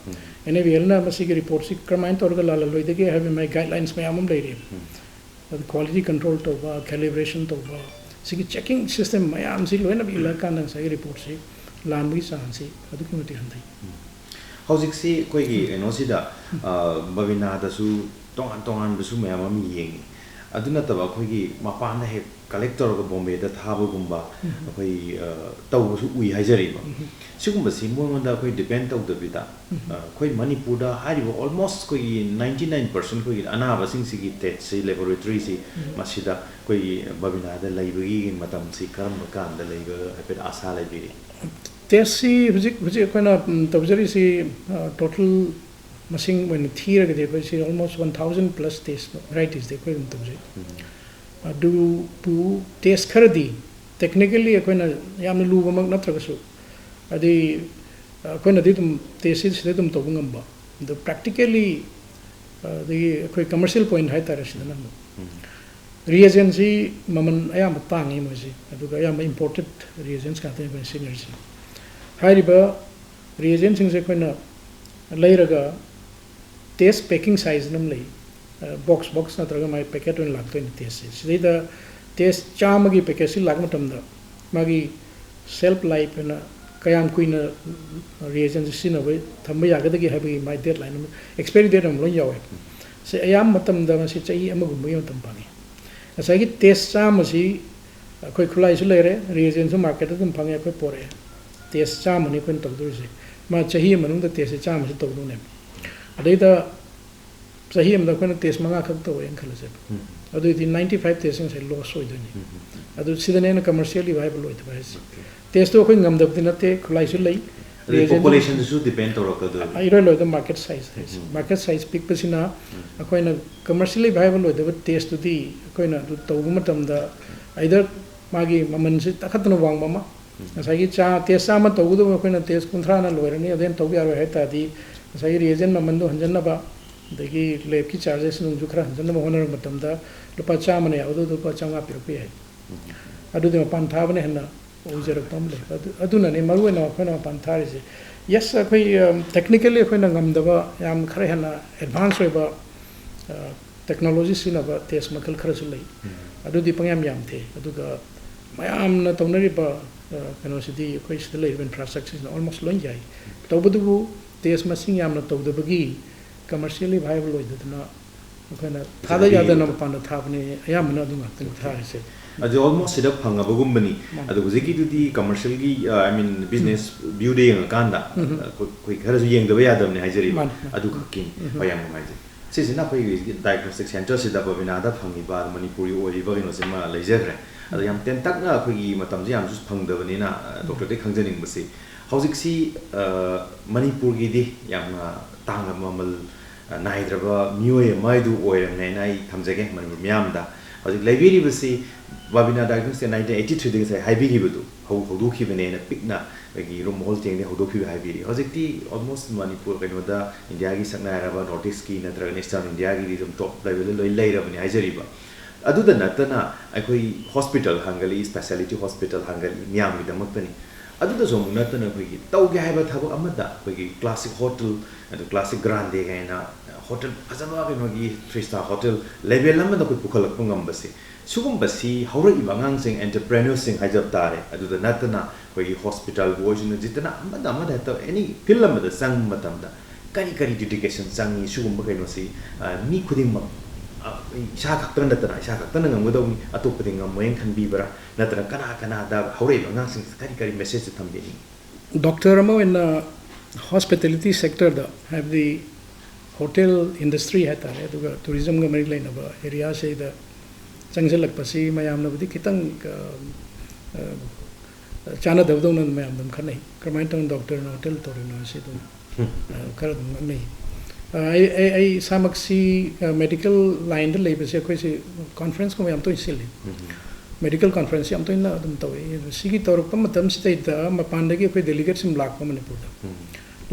NABLꯅ ꯃꯁꯤꯒꯤ ꯔꯤꯄꯣꯔꯠꯁꯤ ꯀꯔꯝꯍꯥꯏꯅ ꯇꯧꯔꯒ ꯂꯥꯜꯍꯜꯂꯣꯏꯗꯒꯦ ꯍꯥꯏꯕꯒꯤ ꯃꯥꯒꯤ ꯒꯥꯏꯗꯂꯥꯏꯟꯁ ꯃꯌꯥꯝ ꯑꯃ ꯂꯩꯔꯤ ꯑꯗꯨ ꯀ꯭ꯋꯥꯂꯤꯇꯤ ꯀꯟꯇ꯭ꯔꯣꯜ ꯇꯧꯕ ꯀꯦꯂꯤꯕ꯭ꯔꯦꯁꯟ ꯇꯧꯕ ꯁꯤꯒꯤ ꯆꯦꯛꯀꯤꯡ ꯁꯤꯁꯇꯦꯝ ꯃꯌꯥꯝꯁꯤ ꯂꯣꯏꯅ ꯏꯜꯂꯀꯥꯟꯗ ꯉꯁꯥꯏꯒꯤ ꯔꯤꯄꯣꯔꯠꯁꯤ ꯂꯥꯟꯕꯒꯤ ꯆꯥꯡꯁꯤ ꯑꯗꯨꯛꯀꯤ ꯃꯇꯤꯛ ꯍꯟꯊꯩ ꯍꯧꯖꯤꯛꯁꯤ ꯑꯩꯈꯣꯏꯒꯤ ꯀꯩꯅꯣꯁꯤꯗ ꯕꯕꯤꯅꯥꯗꯁꯨ ꯇꯣꯉꯥꯟ ꯇꯣꯉꯥꯟꯕꯁꯨ ꯃꯌꯥꯝ ꯑꯃ ꯌꯦꯡꯉꯤ ꯑꯗꯨ ꯅꯠꯇꯕ ꯑꯩꯈꯣꯏꯒꯤ ꯃꯄꯥꯟꯗ ꯍꯦꯛ ꯀꯂꯦꯛ ꯇꯧꯔꯒ ꯕꯣꯝꯕꯦꯗ ꯊꯥꯕꯒꯨꯝꯕ ꯑꯩꯈꯣꯏ ꯇꯧꯕꯁꯨ ꯎꯏ ꯍꯥꯏꯖꯔꯤꯕ ꯁꯤꯒꯨꯝꯕꯁꯤ ꯃꯉꯣꯟꯗ ꯑꯩꯈꯣꯏ ꯗꯤꯄꯦꯟ ꯇꯧꯗꯕꯤꯗ ꯑꯩꯈꯣꯏ ꯃꯅꯤꯄꯨꯔꯗ ꯍꯥꯏꯔꯤꯕ ꯑꯣꯜꯃꯣꯁ ꯑꯩꯈꯣꯏꯒꯤ 99% ꯑꯩꯈꯣꯏꯒꯤ ꯑꯅꯥꯕꯁꯤꯡꯁꯤꯒꯤ ꯇꯦꯁꯁꯤ ꯂꯦꯕꯣꯔꯦꯇꯔꯤꯁꯤ ꯃꯁꯤꯗ ꯑꯩꯈꯣꯏꯒꯤ ꯕꯕꯤꯅꯥꯗ ꯂꯩꯕꯒꯤ ꯃꯇꯝꯁꯤ ꯀꯔꯝꯕ ꯀꯥꯟꯗ ꯂꯩꯕ ꯍꯥꯏꯐꯦꯠ ꯑꯁꯥ ꯂꯩꯕꯤꯔꯤ ꯇꯦꯁꯁꯤ ꯍꯧꯖꯤꯛ ꯑꯩꯈꯣꯏꯅ ꯇꯧꯖꯔꯤꯁꯤ ꯇꯣꯇꯦꯜ ꯃꯁꯤꯡ ꯑꯣꯏꯅ ꯊꯤꯔꯒꯗꯤ ꯑꯩꯈꯣꯏꯁꯤ ꯑꯣꯜꯃꯣꯁ 1000 + ꯇꯦꯁ ꯚꯦꯔꯥꯏꯇꯤꯁꯗꯤ ꯑꯩꯈꯣꯏ ꯑꯗꯨꯝ ꯇꯧꯖꯩ ꯑꯗꯨꯕꯨ ꯇꯦꯁ ꯈꯔꯗꯤ ꯇꯦꯛꯅꯤꯀꯦꯜꯂꯤ ꯑꯩꯈꯣꯏꯅ ꯌꯥꯝꯅ ꯂꯨꯕꯃꯛ ꯅꯠꯇ꯭ꯔꯒꯁꯨ ꯑꯗꯨ ꯑꯩꯈꯣꯏꯅꯗꯤ ꯑꯗꯨꯝ ꯇꯦꯁꯁꯤ ꯁꯤꯗ ꯑꯗꯨꯝ ꯇꯧꯕ ꯉꯝꯕ ꯑꯗꯨ ꯄ꯭ꯔꯥꯛꯇꯤꯀꯦꯜꯂꯤ ꯑꯗꯒꯤ ꯑꯩꯈꯣꯏ ꯀꯃꯔꯁꯤꯌꯦꯜ ꯄꯣꯏꯟ ꯍꯥꯏꯇꯥꯔꯦ ꯁꯤꯗꯅ ꯑꯃꯨꯛ ꯔꯤꯑꯦꯖꯦꯟꯁꯤ ꯃꯃꯜ ꯑꯌꯥꯝꯕ ꯇꯥꯡꯉꯤ ꯃꯣꯏꯁꯤ ꯑꯗꯨꯒ ꯑꯌꯥꯝꯕ ꯏꯝꯄꯣꯔꯇꯦꯠ ꯔꯤꯑꯦꯖꯦꯟꯁ ꯉꯥꯛꯇꯅꯤ ꯑꯩꯈꯣꯏꯅ ꯁꯤꯖꯤꯟꯅꯔꯤꯁꯤ ꯍꯥꯏꯔꯤꯕ ꯔꯤꯑꯦꯖꯦꯟꯁꯤꯡꯁꯦ ꯑꯩꯈꯣꯏꯅ ꯂꯩꯔꯒ ꯇꯦꯁ ꯄꯦꯀꯤꯡ ꯁꯥꯏꯖ ꯑꯃ ꯂꯩ ꯕꯣꯛꯁ ꯅꯠꯇ꯭ꯔꯒ ꯃꯥꯒꯤ ꯄꯦꯀꯦꯠ ꯑꯣꯏꯅ ꯂꯥꯛꯇꯣꯏꯅꯤ ꯇꯦꯁꯁꯦ ꯁꯤꯗꯩꯗ ꯇꯦꯁ 100ꯒꯤ ꯄꯦꯀꯦꯠꯁꯤ ꯂꯥꯛꯄ ꯃꯇꯝꯗ ꯃꯥꯒꯤ ꯁꯦꯜꯐ ꯂꯥꯏꯐ ꯑꯣꯏꯅ ꯀꯌꯥꯝ ꯀꯨꯏꯅ ꯔꯤꯑꯦꯖꯦꯟꯁꯤ ꯁꯤꯖꯤꯟꯅꯕ ꯊꯝꯕ ꯌꯥꯒꯗꯒꯦ ꯍꯥꯏꯕꯒꯤ ꯃꯥꯏ ꯗꯦꯠ ꯂꯥꯏꯟ ꯑꯃ ꯑꯦꯛꯁꯄꯥꯏꯔꯤ ꯗꯦꯠ ꯑꯃ ꯂꯣꯏ ꯌꯥꯎꯋꯦ ꯁꯤ ꯑꯌꯥꯝꯕ ꯃꯇꯝꯗ ꯃꯁꯤ ꯆꯍꯤ ꯑꯃꯒꯨꯝꯕꯒꯤ ꯃꯇꯝ ꯐꯪꯉꯤ ꯉꯁꯥꯏꯒꯤ ꯇꯦꯁ 100ꯁꯤ ꯑꯩꯈꯣꯏ ꯈꯨꯠꯂꯥꯏꯁꯨ ꯂꯩꯔꯦ ꯔꯤꯑꯦꯖꯦꯟꯁꯨ ꯃꯥꯔꯀꯦꯠꯇ ꯑꯗꯨꯝ ꯐꯪꯉꯦ ꯑꯩꯈꯣꯏ ꯄꯣꯔꯛꯑꯦ ꯇꯦꯁ 100ꯅꯤ ꯑꯩꯈꯣꯏꯅ ꯇꯧꯗꯣꯔꯤꯁꯦ ꯃꯥ ꯆꯍꯤ ꯑꯃ ꯃꯅꯨꯡꯗ ꯇꯦꯁꯁꯦ 100ꯁꯤ ꯇꯧꯗꯧꯅꯦꯕ ꯑꯗꯩꯗ ꯆꯍꯤ ꯑꯃꯗ ꯑꯩꯈꯣꯏꯅ ꯇꯦꯁ 5 ꯈꯛ ꯇꯧꯋꯦꯅ ꯈꯜꯂꯁꯦꯕ ꯑꯗꯨꯏꯗꯤ 95 ꯇꯦꯁꯁꯤꯡ ꯉꯁꯥꯏ ꯂꯣꯁ ꯑꯣꯏꯗꯣꯏꯅꯤ ꯑꯗꯨ ꯁꯤꯗꯅꯦ ꯑꯩꯅ ꯀꯃꯔꯁꯤꯌꯦꯜꯂꯤ ꯚꯥꯏꯕꯜ ꯑꯣꯏꯗꯕ ꯍꯥꯏꯁꯦ ꯇꯦꯁꯇꯣ ꯑꯩꯈꯣꯏ ꯉꯝꯗꯕꯗꯤ ꯅꯠꯇꯦ ꯈꯨꯠꯂꯥꯏꯁꯨ ꯂꯩ ꯄꯣꯄꯨꯂꯦꯁꯟꯗꯁꯨ ꯗꯤꯄꯦꯟ ꯇꯧꯔꯛꯀꯗꯣꯏꯅꯤ ꯏꯔꯣꯏ ꯂꯣꯏꯗ ꯃꯥꯔꯀꯦꯠ ꯁꯥꯏꯖ ꯍꯥꯏꯁꯦ ꯃꯥꯔꯀꯦꯠ ꯁꯥꯏꯖ ꯄꯤꯛꯄꯁꯤꯅ ꯑꯩꯈꯣꯏꯅ ꯀꯃꯔꯁꯤꯌꯦꯜꯂꯤ ꯚꯥꯏꯕꯜ ꯑꯣꯏꯗꯕ ꯇꯦꯁꯇꯨꯗꯤ ꯑꯩꯈꯣꯏꯅ ꯑꯗꯨ ꯇꯧꯕ ꯃꯇꯝꯗ ꯑꯩꯗꯔ ꯃꯥꯒꯤ ꯃꯃꯜꯁꯤ ꯇꯥꯈꯠꯇꯅ ꯋꯥꯡꯕ ꯑꯃ ꯉꯁꯥꯏꯒꯤ ꯇꯦꯁ 100 ꯇꯧꯒꯗꯕ ꯑꯩꯈꯣꯏꯅ ꯇꯦꯁ 30ꯅ ꯂꯣꯏꯔꯅꯤ ꯑꯗꯩ ꯇꯧꯕ ꯌꯥꯔꯣꯏ ꯍꯥꯏꯇꯥꯔꯗꯤ ꯉꯁꯥꯏꯒꯤ ꯔꯤꯑꯦꯖꯦꯟ ꯃꯃꯜꯗꯣ ꯍꯟꯖꯟꯅꯕ ꯑꯗꯒꯤ ꯂꯦꯕꯀꯤ ꯆꯥꯔꯖꯦꯁ ꯅꯨꯡꯁꯨ ꯈꯔ ꯍꯟꯖꯟꯅꯕ ꯍꯣꯠꯅꯔꯕ ꯃꯇꯝꯗ ꯂꯨꯄꯥ 100ꯅ ꯌꯥꯎꯗꯕꯗ ꯂꯨꯄꯥ 500 ꯄꯤꯔꯛꯄ ꯌꯥꯏ ꯑꯗꯨꯗꯤ ꯃꯄꯥꯟ ꯊꯥꯕꯅ ꯍꯦꯟꯅ ꯑꯣꯏꯖꯔꯛꯄ ꯑꯃ ꯂꯩ ꯑꯗꯨꯅꯅꯦ ꯃꯔꯨꯑꯣꯏꯅ ꯑꯩꯈꯣꯏꯅ ꯃꯄꯥꯟ ꯊꯥꯔꯤꯁꯦ ꯌꯦꯁ ꯑꯩꯈꯣꯏ ꯇꯦꯛꯅꯤꯀꯦꯜꯂꯤ ꯑꯩꯈꯣꯏꯅ ꯉꯝꯗꯕ ꯌꯥꯝ ꯈꯔ ꯍꯦꯟꯅ ꯑꯦꯗꯚꯥꯟꯁ ꯑꯣꯏꯕ ꯇꯦꯛꯅꯣꯂꯣꯖꯤ ꯁꯤꯖꯤꯟꯅꯕ ꯇꯦꯁ ꯃꯈꯜ ꯈꯔꯁꯨ ꯂꯩ ꯑꯗꯨꯗꯤ ꯄꯪꯌꯥꯝ ꯌꯥꯝꯗꯦ ꯑꯗꯨꯒ ꯃꯌꯥꯝꯅ ꯇꯧꯅꯔꯤꯕ ꯀꯩꯅꯣꯁꯤꯗꯤ ꯑꯩꯈꯣꯏ ꯁꯤꯗ ꯂꯩꯔꯤꯕ ꯏꯟꯐ꯭ꯔꯥꯁꯇ꯭ꯔꯛꯆꯔꯁꯤꯅ ꯑꯣꯜꯃꯣꯁ ꯂꯣꯏ ꯌꯥꯏ ꯇꯧꯕꯗꯨꯕꯨ ꯇꯦꯁ ꯃꯁꯤꯡ ꯌꯥꯝꯅ ꯇꯧꯗꯕꯒꯤ ꯀꯃꯔꯁꯤꯌꯦꯜꯂꯤ ꯚꯥꯏꯕꯜ ꯑꯣꯏꯗꯗꯅ ꯑꯩꯈꯣꯏꯅ ꯊꯥꯗ ꯌꯥꯗꯅ ꯃꯄꯥꯟꯗ ꯊꯥꯕꯅꯤ ꯑꯌꯥꯝꯕꯅ ꯑꯗꯨ ꯉꯥꯛꯇꯅꯤ ꯊꯥꯔꯤꯁꯦ ꯑꯗꯨ ꯑꯣꯜꯃꯣꯁ ꯁꯤꯗ ꯐꯪꯉꯕꯒꯨꯝꯕꯅꯤ ꯑꯗꯨ ꯍꯧꯖꯤꯛꯀꯤꯗꯨꯗꯤ ꯀꯃꯔꯁꯤꯌꯦꯜꯒꯤ ꯑꯥꯏ ꯃꯤꯟ ꯕꯤꯖꯤꯅꯦꯁ ꯚ꯭ꯌꯨꯗ ꯌꯦꯡꯉꯀꯥꯟꯗ ꯑꯩꯈꯣꯏ ꯈꯔꯁꯨ ꯌꯦꯡꯗꯕ ꯌꯥꯗꯕꯅꯤ ꯍꯥꯏꯖꯔꯤꯕ ꯑꯗꯨ ꯈꯛꯀꯤꯅꯤ ꯍꯣꯏ ꯌꯥꯝ ꯅꯨꯡꯉꯥꯏꯖꯩ ꯁꯤꯁꯤꯅ ꯑꯩꯈꯣꯏꯒꯤ ꯗꯥꯏꯒꯅꯣꯁꯇꯤꯛ ꯁꯦꯟꯇꯔꯁꯤꯗ ꯕꯕꯤꯅꯥꯗ ꯐꯪꯉꯤꯕ ꯃꯅꯤꯄꯨꯔꯤ ꯑꯣꯏꯔꯤꯕ ꯀꯩꯅꯣꯁꯤꯃ ꯂꯩꯖꯈ꯭ꯔꯦ ꯑꯗꯣ ꯌꯥꯝ ꯇꯦꯟꯇꯛꯅ ꯑꯩꯈꯣꯏꯒꯤ ꯃꯇꯝꯁꯦ ꯌꯥꯝꯁꯨ ꯐꯪꯗꯕꯅꯤ나 ꯗꯣꯛꯇꯔꯗꯒꯤ ꯈꯪꯖꯅꯤꯡꯕꯁꯤ ꯍꯧꯖꯤꯛꯁꯤ ꯃꯅꯤꯄꯨꯔꯒꯤꯗꯤ ꯌꯥꯝꯅ ꯇꯥꯡꯅ ꯃꯃꯜ ꯅꯥꯏꯗ꯭ꯔꯕ ꯃꯤꯑꯣꯏ ꯑꯃꯗꯨ ꯑꯣꯏꯔꯝꯅꯦꯅ ꯑꯩ ꯊꯝꯖꯒꯦ ꯃꯅꯤꯄꯨꯔ ꯃꯤꯌꯥꯝꯗ ꯍꯧꯖꯤꯛ ꯂꯩꯕꯤꯔꯤꯕꯁꯤ ꯕꯕꯤꯅꯥ ꯗꯥꯏꯒꯅꯣꯁꯇꯤꯛ 1983ꯗ ꯉꯁꯥꯏ ꯍꯥꯏꯕꯤꯈꯤꯕꯗꯨ ꯍꯧꯗꯣꯛꯈꯤꯕꯅꯦꯅ ꯄꯤꯛꯅ ꯑꯩꯈꯣꯏꯒꯤ ꯔꯨꯝ ꯍꯣꯜ ꯆꯦꯡꯗꯒꯤ ꯍꯧꯗꯣꯛꯈꯤꯕ ꯍꯥꯏꯕꯤꯔꯤ ꯍꯧꯖꯤꯛꯇꯤ ꯑꯣꯜꯃꯣꯁ ꯃꯅꯤꯄꯨꯔ ꯀꯩꯅꯣꯗ ꯏꯟꯗꯤꯌꯥꯒꯤ ꯁꯛꯅꯥꯏꯔꯕ ꯅꯣꯔꯠ ꯏꯁꯀꯤ ꯅꯠꯇ꯭ꯔꯒ ꯏꯁꯇꯔꯟ ꯏꯟꯗꯤꯌꯥꯒꯤꯗꯤ ꯑꯗꯨꯝ ꯇꯣꯞ ꯂꯦꯚꯦꯜꯗ ꯂꯣꯏ ꯂꯩꯔꯕꯅꯤ ꯍꯥꯏꯖꯔꯤꯕ ꯑꯗꯨꯗ ꯅꯠꯇꯅ ꯑꯩꯈꯣꯏ ꯍꯣꯁꯄꯤꯇꯥꯜ ꯍꯥꯡꯒꯠꯂꯤ ꯁ꯭ꯄꯦꯁꯥꯂꯤꯇꯤ ꯍꯣꯁꯄꯤꯇꯥꯜ ꯍꯥꯡꯒꯠꯂꯤ ꯃꯤꯌꯥꯝꯒꯤꯗꯃꯛꯇꯅꯤ ꯑꯗꯨꯗꯁꯨ ꯑꯃꯨꯛ ꯅꯠꯇꯅ ꯑꯩꯈꯣꯏꯒꯤ ꯇꯧꯒꯦ ꯍꯥꯏꯕ ꯊꯕꯛ ꯑꯃꯗ ꯑꯩꯈꯣꯏꯒꯤ ꯀ꯭ꯂꯥꯁꯤꯛ ꯍꯣꯇꯦꯜ ꯑꯗꯨ ꯀ꯭ꯂꯥꯁꯤꯛ ꯒ꯭ꯔꯥꯟꯗꯦ ꯀꯥꯏꯅ ꯍꯣꯇꯦꯜ ꯐꯖꯕ ꯀꯩꯅꯣꯒꯤ 3-star ꯍꯣꯇꯦꯜ ꯂꯦꯚꯦꯜ ꯑꯃꯗ ꯑꯩꯈꯣꯏ ꯄꯨꯈꯠꯂꯛꯄ ꯉꯝꯕꯁꯦ ꯁꯤꯒꯨꯝꯕꯁꯤ ꯍꯧꯔꯛꯏꯕ ꯑꯉꯥꯡꯁꯤꯡ ꯑꯦꯟꯇꯔꯄ꯭ꯔꯦꯅꯔꯁꯤꯡ ꯍꯥꯏꯖꯕ ꯇꯥꯔꯦ ꯑꯗꯨꯗ ꯅꯠꯇꯅ ꯑꯩꯈꯣꯏꯒꯤ ꯍꯣꯁꯄꯤꯇꯥꯜꯕꯨ ꯑꯣꯏꯔꯁꯨ ꯅꯠꯇꯅ ꯑꯃꯗ ꯍꯦꯛꯇ ꯑꯦꯅꯤ ꯐꯤꯜ ꯑꯃꯗ ꯆꯪꯕ ꯃꯇꯝꯗ ꯀꯔꯤ ꯗꯦꯗꯤꯀꯦꯁꯟ ꯆꯪꯉꯤ ꯁꯤꯒꯨꯝꯕ ꯀꯩꯅꯣꯁꯤ ꯃꯤ ꯈꯨꯗꯤꯡꯃꯛ ꯏꯁꯥ ꯈꯛꯇ ꯅꯠꯇꯅ ꯏꯁꯥ ꯈꯛꯇꯅ ꯉꯝꯒꯗꯧꯅꯤ ꯑꯇꯣꯞꯄꯗꯤ ꯉꯝꯃꯣꯏꯅ ꯈꯟꯕꯤꯕ꯭ꯔꯥ ꯅꯠꯇ꯭ꯔꯒ ꯀꯅꯥꯗ ꯍꯧꯔꯛꯏꯕ ꯑꯉꯥꯡꯁꯤꯡꯁꯤ ꯀꯔꯤ ꯃꯦꯁꯦꯖ ꯊꯝꯕꯤꯅꯤꯡꯉꯤ ꯗꯣꯛꯇꯔ ꯑꯃ ꯑꯣꯏꯅ ꯍꯣꯁꯄꯤꯇꯥꯂꯤꯇꯤ ꯁꯦꯛꯇꯔꯗ ꯍꯥꯏꯕꯗꯤ ꯍꯣꯇꯦꯜ ꯏꯟꯗꯁꯇ꯭ꯔꯤ ꯍꯥꯏꯇꯥꯔꯦ ꯑꯗꯨꯒ ꯇꯨꯔꯤꯖꯝꯒ ꯃꯔꯤ ꯂꯩꯅꯕ ꯑꯦꯔꯤꯌꯥꯁꯤꯗ ꯆꯪꯁꯤꯜꯂꯛꯄꯁꯤ ꯃꯌꯥꯝꯅꯕꯨꯗꯤ ꯈꯤꯇꯪ ꯆꯥꯟꯅꯗꯕꯗꯧꯅ ꯃꯌꯥꯝ ꯑꯗꯨꯝ ꯈꯟꯅꯩ ꯀꯔꯝꯍꯥꯏꯅ ꯇꯧꯅ ꯗꯣꯛꯇꯔꯅ ꯍꯣꯇꯦꯜ ꯇꯧꯔꯤꯅꯣ ꯁꯤ ꯑꯗꯨꯝ ꯈꯔ ꯑꯗꯨꯝ ꯉꯛꯅꯩ ꯑꯩ ꯏꯁꯥꯃꯛꯁꯤ ꯃꯦꯗꯤꯀꯦꯜ ꯂꯥꯏꯟꯗ ꯂꯩꯕꯁꯦ ꯑꯩꯈꯣꯏꯁꯤ ꯀꯣꯟꯐꯔꯦꯟꯁꯀꯨꯝꯕ ꯌꯥꯝ ꯇꯣꯏꯅ ꯁꯤꯜꯂꯤ ꯃꯦꯗꯤꯀꯦꯜ ꯀꯣꯟꯐꯔꯦꯟꯁ ꯌꯥꯝ ꯇꯣꯏꯅ ꯑꯗꯨꯝ ꯇꯧꯏ ꯁꯤꯒꯤ ꯇꯧꯔꯛꯄ ꯃꯇꯝꯁꯤꯗꯩꯗ ꯃꯄꯥꯟꯗꯒꯤ ꯑꯩꯈꯣꯏ ꯗꯦꯂꯤꯒꯦꯠꯁꯤꯡ ꯂꯥꯛꯄ ꯃꯅꯤꯄꯨꯔꯗ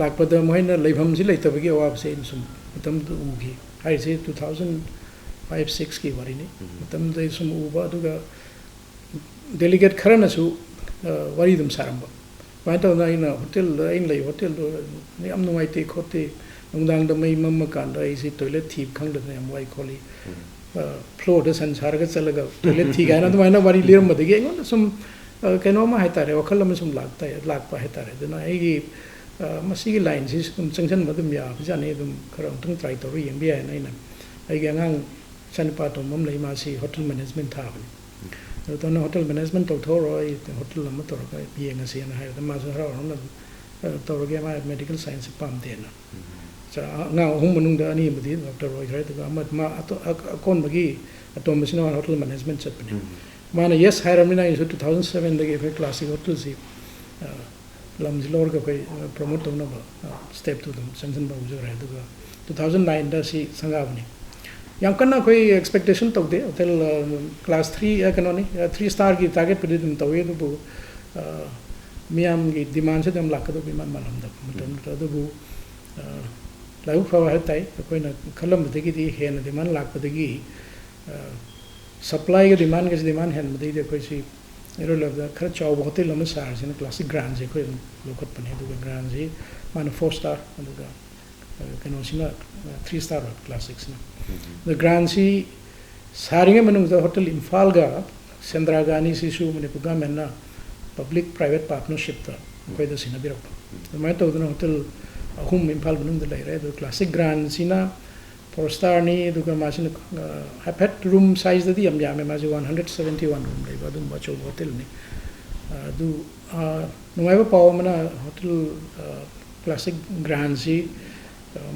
ꯂꯥꯛꯄꯗ ꯃꯣꯏꯅ ꯂꯩꯐꯝꯁꯤ ꯂꯩꯇꯕꯒꯤ ꯑꯋꯥꯕꯁꯦ ꯑꯩꯅ ꯁꯨꯝ ꯃꯇꯝꯗꯨ ꯎꯈꯤ ꯍꯥꯏꯔꯤꯁꯦ 2005-06ꯀꯤ ꯋꯥꯔꯤꯅꯤ ꯃꯇꯝꯗ ꯁꯨꯝ ꯎꯕ ꯑꯗꯨꯒ delegate ꯈꯔꯅꯁꯨ wari dum saramba pai to na ina hotel in lei hotel do ni am nuai te khote nungdang da mai mamma kan da isi toilet thip khang da am wai kholi floor da san sar ga chalaga toilet thi ga na to na wari liram ma de ge ngon sum kaino ma haitare wakal ma sum lak pa haitare da na ai gi masigi line si sum changchan ma dum ya bijane dum kharang tung try to ri yang bia na ina ai ga ngang san pa to mom lei ma si hotel management tha ba to na hotel management to thoro ai hotel ma to ka bi nga si na ha da ma so ra na to ro ge ma medical science pam de na cha nga hum manung da ani ma di doctor roi rai da ma kon bagi atom masina hotel management chat ne mana yes hiramina in 2007 dagi fe classic hotel si lam zilor ka kai promote to na step to them sanction ba ujo ra da 2009 da si sangavni yang kana koi expectation to de hotel class 3 kanoni 3 star ki target pedi dum to ye bu miam gi demand se dam lakado bi man malam da mutam da bu lau fa ha tai koi na khalam de gi di hen demand lakpa de gi supply ga demand ga demand hen de de koi si ero la da khar chaw hotel lam sar sin classic grand je koi lokot pane du grand je man 4 star du ga kano sina 3 star classics na the grand si saringa manung da hotel Imphal ga Sendragani si su mane puga menna public private partnership ta koi da sina birak ma to da hotel ahum Imphal manung da lai re do classic grand sina 4 star ni du ga ma sina hat room size da di am ya me ma 171 room lai ba dum ba cho hotel ni du nuai ba paw mana hotel classic grand si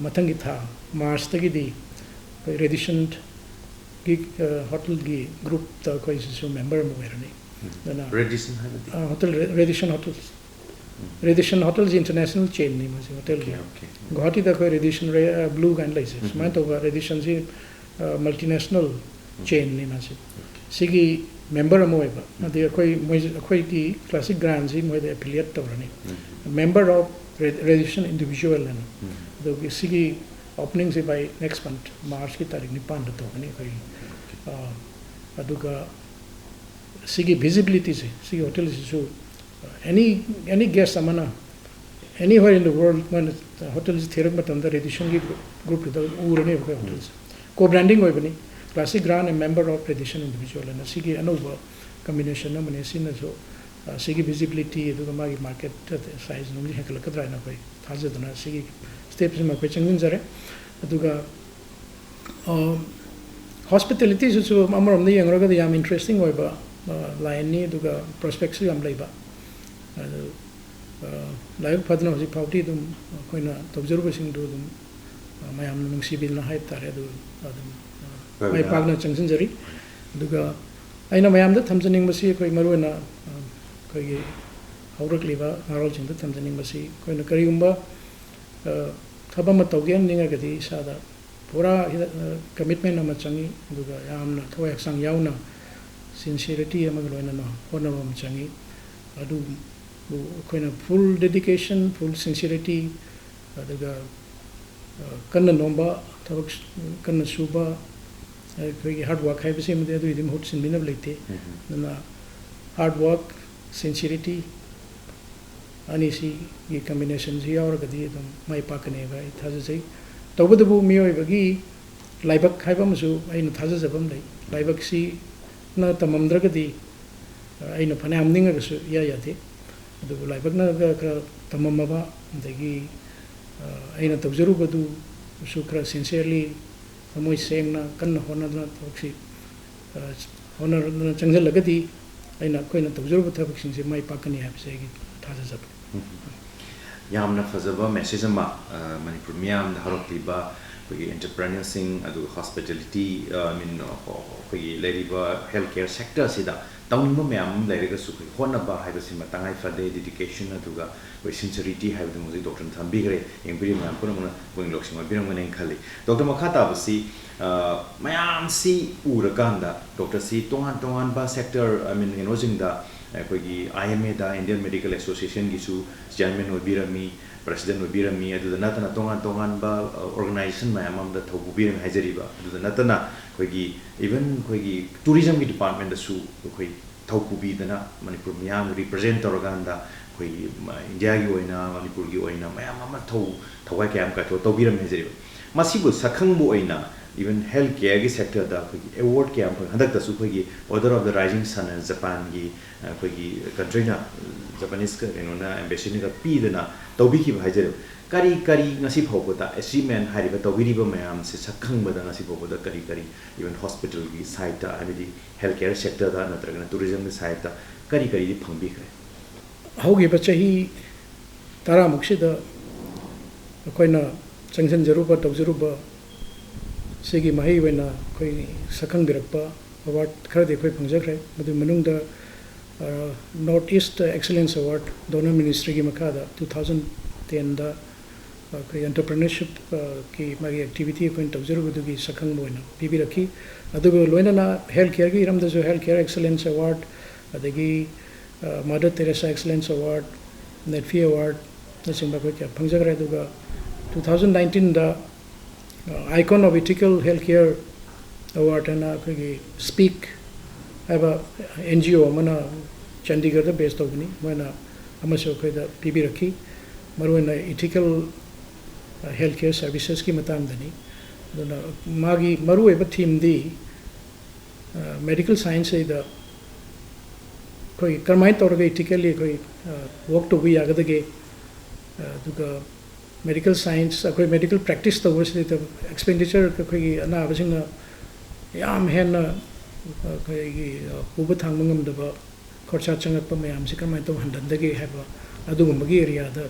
mathangi tha March ta gi di Radiation gi hotel gi group ta koi su member mo werani dana Radisson hotel Radiation hotels Radiation hotels international chain ni ma hotel gi Guwahati da koi Radiation blue gan lai se ma to Radiation ji multinational chain ni ma se sigi member mo ba na de koi ki classic grand ji mo de affiliate to rani member of Radiation individual and do sigi opening se by next month March ki tarikh ni 5 to ani koi aduga sigi visibility se sigi hotel is so any guest amana anywhere in the world when hotel is therak matam da Radiation ki group da urane ko hotels co branding hoy bani classic grand and member of Radiation individual and sigi anova combination na mane sin so sigi visibility aduga magi market size no ni hakala kadra na koi thajadana sigi steps ma koi changin jare aduga hospitality so amarom ni yangra ga yam interesting hoy ba line ni aduga prospects yam lei ba live phadna hoji pauti dum koina tobjuru sing do dum mayam nung sibil na hype tare adu mai pagna changsin jari aduga aina mayam da thamjaning masi koi maruna koi gi haurak liba narol jing da thamjaning masi koina karigumba thaba ma tawgen ninga gadi sada pura commitment ama changi aduga yamna thoi aksang yauna sincerity ama loina no hona ma changi adu koina full dedication full sincerity aduga kanna nomba thabak kanna suba koi hard work hai bisi mede adu idim hot sin binab leite na hard work sincerity ani si gi combination ji aur gadi dum mai pakane ga thaja jai tawbadu miyoi bagi laibak khaiba musu aina thaja jabam dai laibak si na tamamdra gadi aina phane amninga ga su ya yate adu laibak na ga tamamma ba dagi aina tawjaru badu su kra sincerely amoi sengna kanna hona na thoksi honor na changjal lagadi aina koina tawjaru ba thabak sing se mai pakani ha se gi thaja jab yamna fazaba message ma Manipur miyam da harokliba koi entrepreneur sing adu hospitality I mean koi leriba healthcare sector sida tawingba miyam lerega su koi honaba haibasi matangai fade dedication aduga koi sincerity haibu muzi doctor thambigre engbiri miyam puna muna koi loksima birang mane khali doctor makhata basi mayam si urakanda doctor si tongan ba sector I mean enojing da koi IMA da Indian Medical Association gi su chairman obirami president obirami adu natana tongan ba organization mayam da thobu birami haijari ba adu natana koi even koi tourism gi department da su koi थौकुबीदना मनपुर मियाम represent तौरगांदा कोई India की ओइना मनपुर की ओइना मयाम अमा थौवाई कयाम का तौबीरम हेजरिबा मसिबु सखंगबु ओइना even healthcare की sector दा कोई award क्या हम हदक तसु कोई order of the rising sun Japan की कोई country ना Japanese का इन्होंने embassy ने का पीदना तौबी की भाईजर करी करी नसीब हो पता achievement हारी बता तौबीरी बा मैं हम से सखंग बता नसीब हो पता करी करी even hospital की side दा अभी healthcare sector दा नत्रगना tourism की side दा करी करी दी फंग भी करे हो गए बच्चे ही तारा मुक्षित कोई ना संगठन जरूर तब जरूर सिगी मही वेना कोई सखंग बिरक्पा अवार्ड खर दे कोई फंगजखरे मदु मनुंग द नॉर्थ ईस्ट एक्सीलेंस अवार्ड दोनों मिनिस्ट्री की मखादा 2010 दा कोई एंटरप्रेन्योरशिप की मागी एक्टिविटी कोई तबजरु बदुगी सखंग मोइना पीबी रखी अदुगो लोइना ना हेल्थ केयर की इरम द जो हेल्थ केयर एक्सीलेंस अवार्ड अदगी मदर तेरेसा एक्सीलेंस अवार्ड नेटफी अवार्ड नसिंग बाको क्या फंगजखरे अदुगा 2019 दा Icon of Ethical Healthcare Award and Speak have a NGO mana Chandigarh based of mana amasho the PB Raki Maruana ethical healthcare services ki matang dani magi maru eba team di medical science the koi karmai torga ethically koi work to be agadage duga medical science कोई medical practice तो वैसे तो expenditure कोई ना वैसे ना याम है ना कोई ऊपर थांग मंगम दबा खर्चा चंगत पर मैं हमसे करमाई तो हंडन दगे है बा अदुगम बगी एरिया दा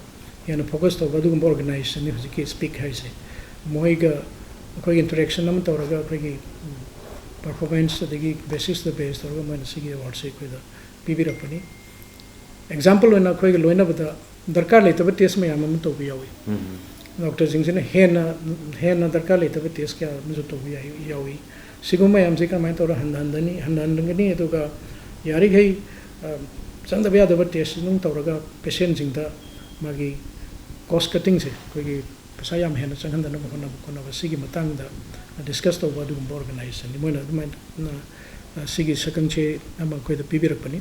याना फोकस तो अदुगम organization ने हजिके speak है से मोइगा कोई interaction नम तो रगा कोई performance दगी basis the base तो रगा मैं नसीगे award से कोई दा पीबी रखनी example है ना कोई लोइना बता दरकार लेते हुए टेस्ट में याम तो भी आवी डॉक्टर सिंह ने है ना दरकार लेते हुए टेस्ट क्या मुझे तो भी आवी सिगुम में हमसे का मैं तो हंदनी तो का यारी गई चंद भी आदब टेस्ट नुंग तो रगा पेशेंट सिंह था मागी कॉस्ट कटिंग से कोई पैसा याम है ना चंगन दना कोना सिगी मतंग दा डिस्कस तो वादु ऑर्गेनाइजेशन मोना मैं सिगी सकंचे हम कोई द पीबी रखपनी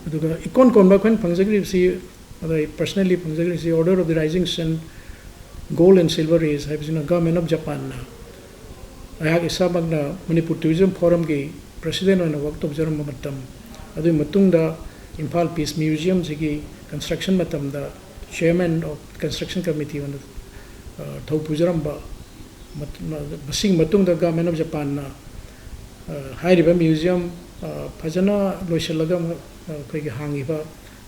अदुगा इकोन कोन बा कोन फंगजग्री सी personally फंगजग्री सी order of the rising sun gold and silver raise have been a government of Japan na ayag isa magna Manipur Tourism Forum ki president on work of jaram matam adu matung da Imphal Peace Museum sigi construction matam da chairman of construction committee on thau pujaram ba basing matung da government of Japan na hai riba museum phajana loisalaga koi ki hangi ba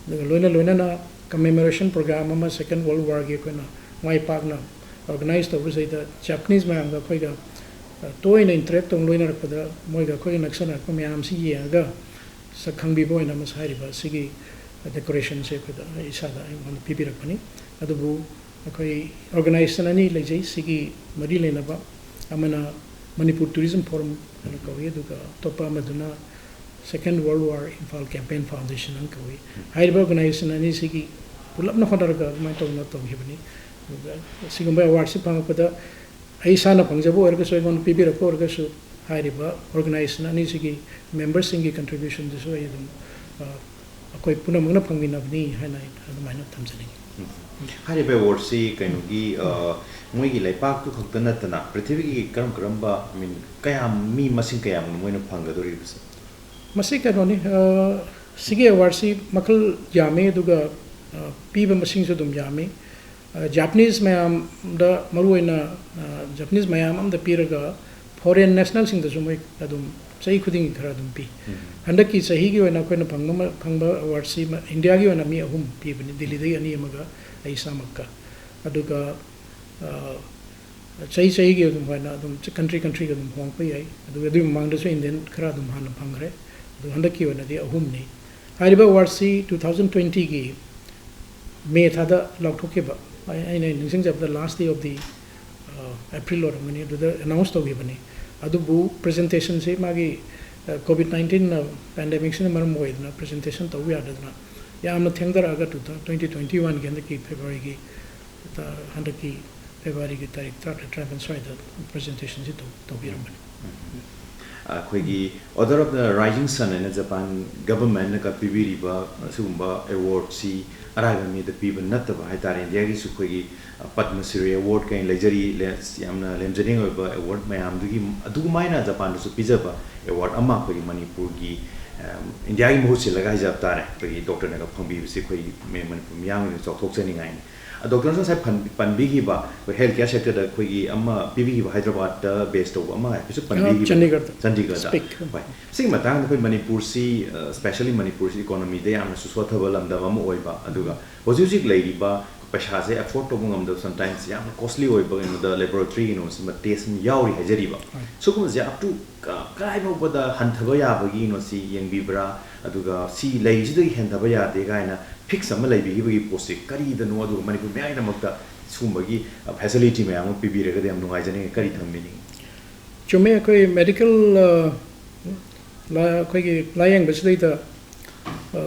loina na commemoration program ama second world war gi ko na my partner organized over say the Japanese man the koiga toy na interact on loina rakpada moiga koi naksana ko myam si yaga sakhang bi boy na masari ba sigi decoration se ko da isa da on pipi rakani adubu koi organization ani lejai sigi mari lena ba amana Manipur Tourism Forum ana ko ye duga topa maduna second world war Imphal campaign foundation an ko hai organization ani sigi pulap na khodarga mai to na to hibani सिगुम्बा अवार्डशिप फंगपदा ऐसाना फंगजबो ओरगसो एगोन पीबी रखो ओरगसो हाइरिबा ऑर्गेनाइजेशन अनि सिगी मेंबर्स सिंगी कंट्रीब्यूशन दिसो एदम अकोय पुना मंगना फंगिनबनी हाइना अदमाइना थमजनी हाइरिबा अवार्ड सी कैनुगी मोइगी लाइपाक तो खक्तनतना पृथ्वी की करम करमबा आई मीन कया मी मसिंग कया मोइना फंगदोरी बिस मसि करोनी सिगी अवार्ड सी मखल यामे दुगा पीबा मसिंग सो दुम यामे Japanese mayam da maruina Japanese mayam am da piraga foreign national sing da sumai adum sahi khuding khara dum pi handaki sahi gi oina koina phangba award si India gi oina mi ahum pi bani Delhi dai ani amaga aisa makka aduga sahi gi dum hoina dum country ga dum hong pai ai aduga dum mang da so Indian khara dum han phangre adu handaki oina di ahum ni hariba award si 2020 gi May thada lokhoke ba I think the last day of the April or many announced to give adu presentation say magi COVID-19 pandemic se maram hoidna presentation to we adna ya amna thengdar aga to 2021 gen ki February ki ta handaki February ki tarik ta travel side presentation se to biram ꯑꯩꯈꯣꯏꯒꯤ Order of the Rising Sun and Japan government ka pibiriba sugumba award si araiba mi da piba nattaba haitare India gi su khoi Padma Shri award kain lejari yamna lemjering oba award mayam dugi adugumaina Japan su pijaba award ama khoi Manipur gi India gi mohsi laga hijab tare khoi doctor na ka phangbi si khoi me Manipur myang ni chok chani ngai Doctor Johnson said Panbigi ba healthcare sector da khoi amma PBG ba Hyderabad based over amma episode Panbigi Chandigarh da sing matang khoi Manipur si especially Manipur si economy de am su sothabal am da am oi ba aduga hojik lady ba paisa se afford to ngam da sometimes yam costly oi ba in the laboratory sim test yauri hajari ba so ko ja up to kai ba da hanthaba ya ba gi no si yengbi bra aduga si lei si de hendaba ya de gaina fix am lai bi gi post kari da no adu Manipur mai na makta sumba gi facility mai am pi bi re ga de am nungai jane kari thammi ni chume koi medical la koi gi layang ba sidai da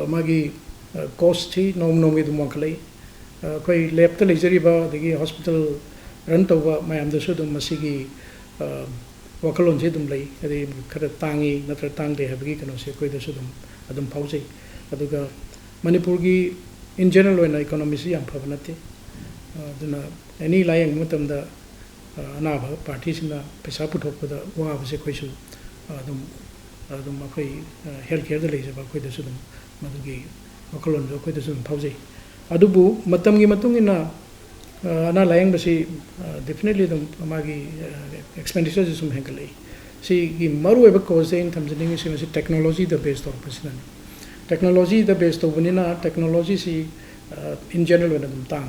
magi cost thi nom gi du maklai koi lab ta lejari ba degi hospital run to ba mai am da su dum masigi wakalon je dum lai ade khara tangi natra tang de habgi kano se koi da su dum adum paujai aduga Manipur gi in general when economy si am phavanate duna any lying mutam da anaba party sina pesa puthok da wa ba se khoi su adum akhoi healthcare da leje ba khoi da su dum madugi wakalon jo khoi da su paujai adubu matam gi matung ina ana lying ba si definitely dum amagi expenditure sum hengalai si gi maru eba cause in thamjning si technology the based on person technology the based of vanina technology si in general when dum tang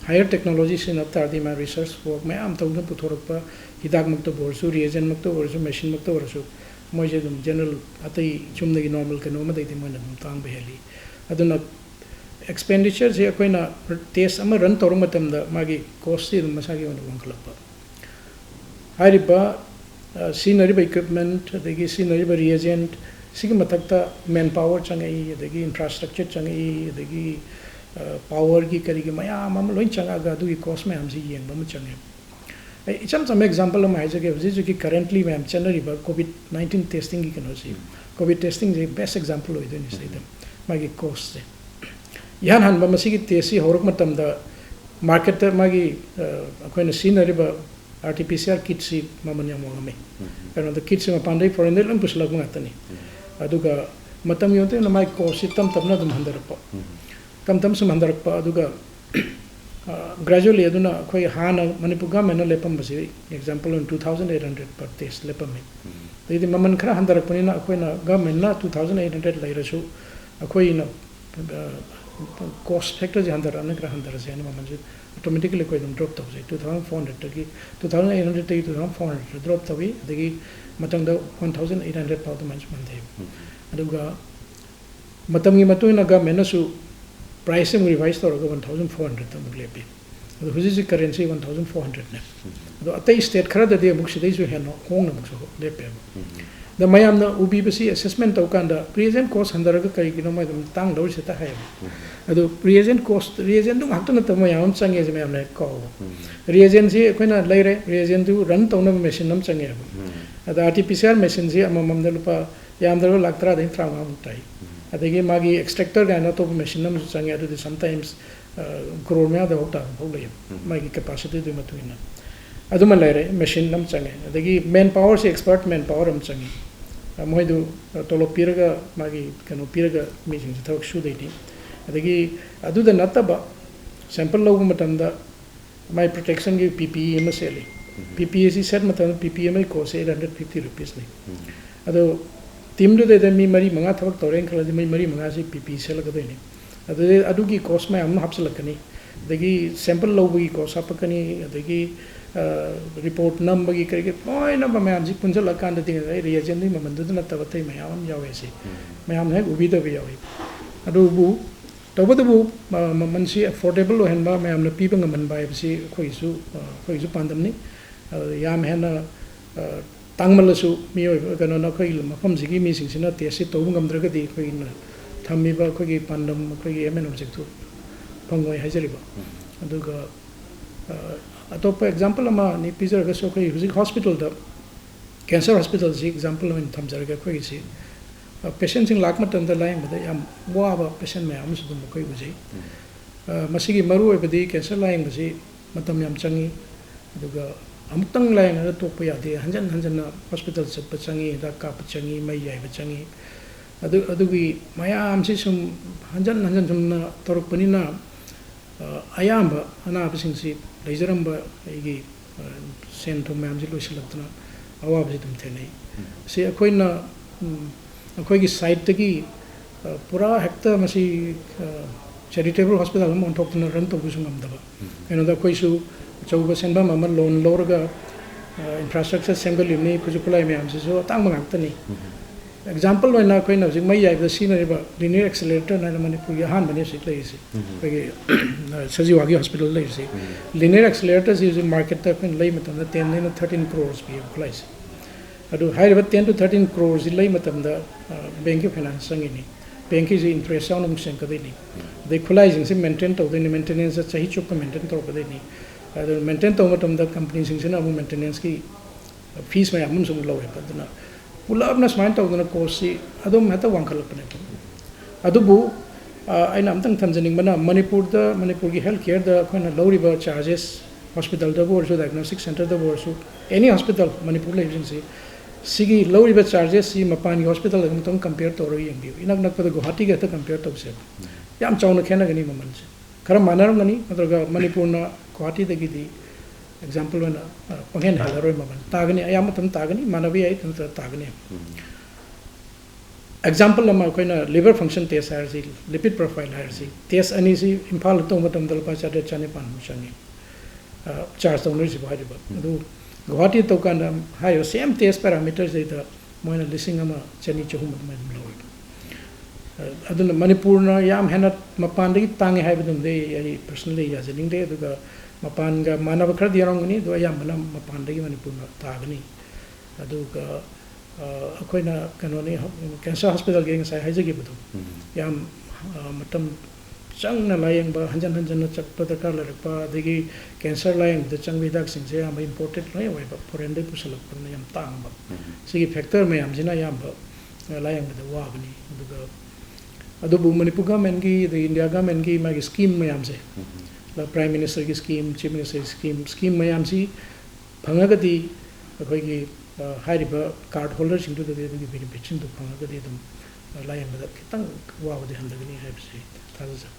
higher technology sin atar di my research work mai am tawna puthorpa hidak mak to borsu reagent mak to borsu machine mak to borsu moje dum general atai chumna gi normal kano ma dai di man dum tang be heli aduna expenditure je koina test ama run torung matam da magi cost si dum masagi on wanglapa hariba scenery equipment degi scenery reagent sigi matakta manpower changai degi infrastructure changai degi power ki kari ki maya mam loin changa ga du cost me am si yeng bam changai icham some example ma haje ke ji ki currently me am chanari ba covid 19 testing ki kano si covid testing je best example oi deni sai dam magi cost yan han ba masigi tesi horok matam da market ta magi akoina scenery ba RT-PCR kit si mamanya mo ngame pero the kits ma pandai foreign lang pusla ko ngatani aduga matam yonte na mai course tam na dum handarpa tam sum handarpa aduga gradually aduna khoi hana Manipur government na lepam basi example in 2800 per test lepam me dedi maman khara handarpa ni na khoi na government na 2800 lairasu khoi na cost factor je handar an khara handar se ani maman automatically khoi dum drop tawse 2400 tagi 2800 tagi 2400 drop tawi degi matang da 1800 pound management de aduga matam gi matu na government na su price em revise to 1400 tam lepi adu huji currency 1400 ne adu atai state khara da de muk sidai su heno hong na muk so lepe the mayam na ubi basi assessment to kanda present cost handar ga kai kino mai dum tang dor se ta hai adu reagent cost reagent dum hakta na tam mayam change je mayam ne ko reagent si koina leire reagent du run to na machine nam change adu RT-PCR machine si amam da lupa yam dar laktra din from am tai adagi magi extractor ga na to machine nam change adu sometimes crore me da hokta bolai magi capacity du matuina adu malare machine nam change adagi manpower si expert manpower am change moi du tolo piraga magi kano piraga meeting thawak shu deiti adagi adu da nataba sample logu matam da my protection gi PPE ma sele PPE si set matam PPE mai ko 850 rupees ne adu team do de mi mari manga thawak toreng khala mi mari manga si PPE sel ga deni adu gi cost mai am hapsalakani adagi sample logu gi cost apakani adagi report number gi kare point number me am ji punjal kan de reagent ni mamandu na tawatai me am yawe si me am ne ubi da bi yawe adu bu tawadu bu man si affordable lo hen ba me am na pi bang man ba si khoi su pandam ni yam hen na tangmal su mi kano na khoi mafam ji gi mi sing sina te si to ngam dra ga di khoi na thammi ba khoi gi pandam khoi gi mn object tu pangoi hajari ba adu ga atop example ama ni pizza ga so khoi hospital da cancer hospital से example में थमजरगे कोई से patient सिंग लाख मतम the line बद याम Baba patient में हम सुदम कोई बुझे मसिगी मरु ओबदी कैंसर लाइन बसे मतम याम चंगी दुगा अमुक्तंग लाइन अद तोप यादे हंजन हंजन हॉस्पिटल चप चंगी दा काप चंगी मई याय चंगी अदुगी मयाम से सुम हंजन हंजन सुमना तोरपनिना अयाम अनाबसिंग से लेजरम ब सेन थो मैम से लोइसलतना अवाब से तुम थे नहीं से अखोइना अखोइगी साइट की पूरा हेक्टर मसी चैरिटेबल हॉस्पिटल हम ऑनटॉपना रन तो कुछ ngam कहीं कोई सु चौब सेंबा मम लोन लोरगा इंफ्रास्ट्रक्चर सेंगलिमनी खुजुकुलाई मैम से जो तांग मंगतनी एग्जांपल होना कोई ना जिक मई याइब सीनरिबा लिनियर एक्सेलरेटर ना मणिपुर यहान बने से लेसे कोई सजीवागी हॉस्पिटल लेसे लिनियर एक्सेलरेटर से मार्केट तक लई मतलब 10 ने 13 crores भी खुलाइस अदु हाइब 10 to 13 crores लई मतलब बैंक की फाइनेंस संगिनी बैंक की इंटरेस्ट ऑन मुसें कदेनी दे खुलाइसिंग से मेंटेन तो देनी मेंटेनेंस चाहिए चुप मेंटेन तो कदेनी अदु मेंटेन तो मतलब कंपनी सिंग से ना मेंटेनेंस की फीस में हम सुन लो है पदना पुलबना स्माइन तौदना कोर्स से अदम हेता वांखलपने अदुबु अइना अमतंग थमजनिंगबना मणिपुर की हेल्थ केयर दा अखोना लौरिबा चार्जेस हॉस्पिटल दा बोरसु डायग्नोस्टिक सेंटर दा बोरसु एनी हॉस्पिटल मणिपुर लेजिंग से सिगी लौरिबा चार्जेस सी मपान की हॉस्पिटल दा मतम कंपेयर तौर यंगबि इनक नकपद गुवाहाटी के कंपेयर तौसे याम चाउन खेनगनी ममन से खर मानरंगनी नत्रगा मणिपुर ना गुवाहाटी दगिदी एग्जांपल वन पंगेन हलरोय ममन तागनी अयाम तम तागनी मानवी आई तम तागनी एग्जांपल लमा कोइना लिवर फंक्शन टेस्ट है सी लिपिड प्रोफाइल है सी टेस्ट अनि सी इंफाल तो मतम दलपा चादे चाने पान मुचंगी चार्ज तो नरिस बाहर बा दु गुवाहाटी तो कान हायो सेम टेस्ट पैरामीटर्स देता मोइना लिसिंग अमा चनी चहुम में लोय अदुन मणिपुर ना याम हेना मपान दगी तांगे हाइबदुम दे याई पर्सनली याजनिंग दे दुगा मपान का मानव खर दियरंगनी दो या मना मपान दगी मणिपुर ना तागनी अदुगा अखोइना कनोनी कैंसर हॉस्पिटल के ngai हाइजगी बदु याम मतम चंगना लायंग हंजन हंजन चक्प दरकार लरपा दगी कैंसर लायंग द चंग विदाक सिंग से याम इंपोर्टेड नहीं होय बा फॉरेन दे पुसलक पर याम तांग बा सिगी फैक्टर में याम जिना याम लायंग द वागनी दुगा अदुबु मणिपुर गवर्नमेंट की द इंडिया गवर्नमेंट की मागी स्कीम में याम से प्राइम मिनिस्टर की स्कीम चीफ मिनिस्टर की स्कीम में याम सी फंगगदी अखोइगी हाइरिबा कार्ड होल्डर सिंग तो दे दगी बेनिफिट सिंग तो फंगगदी दम लायंग द खितंग वावदे हंदगनी हाइबसे ताजा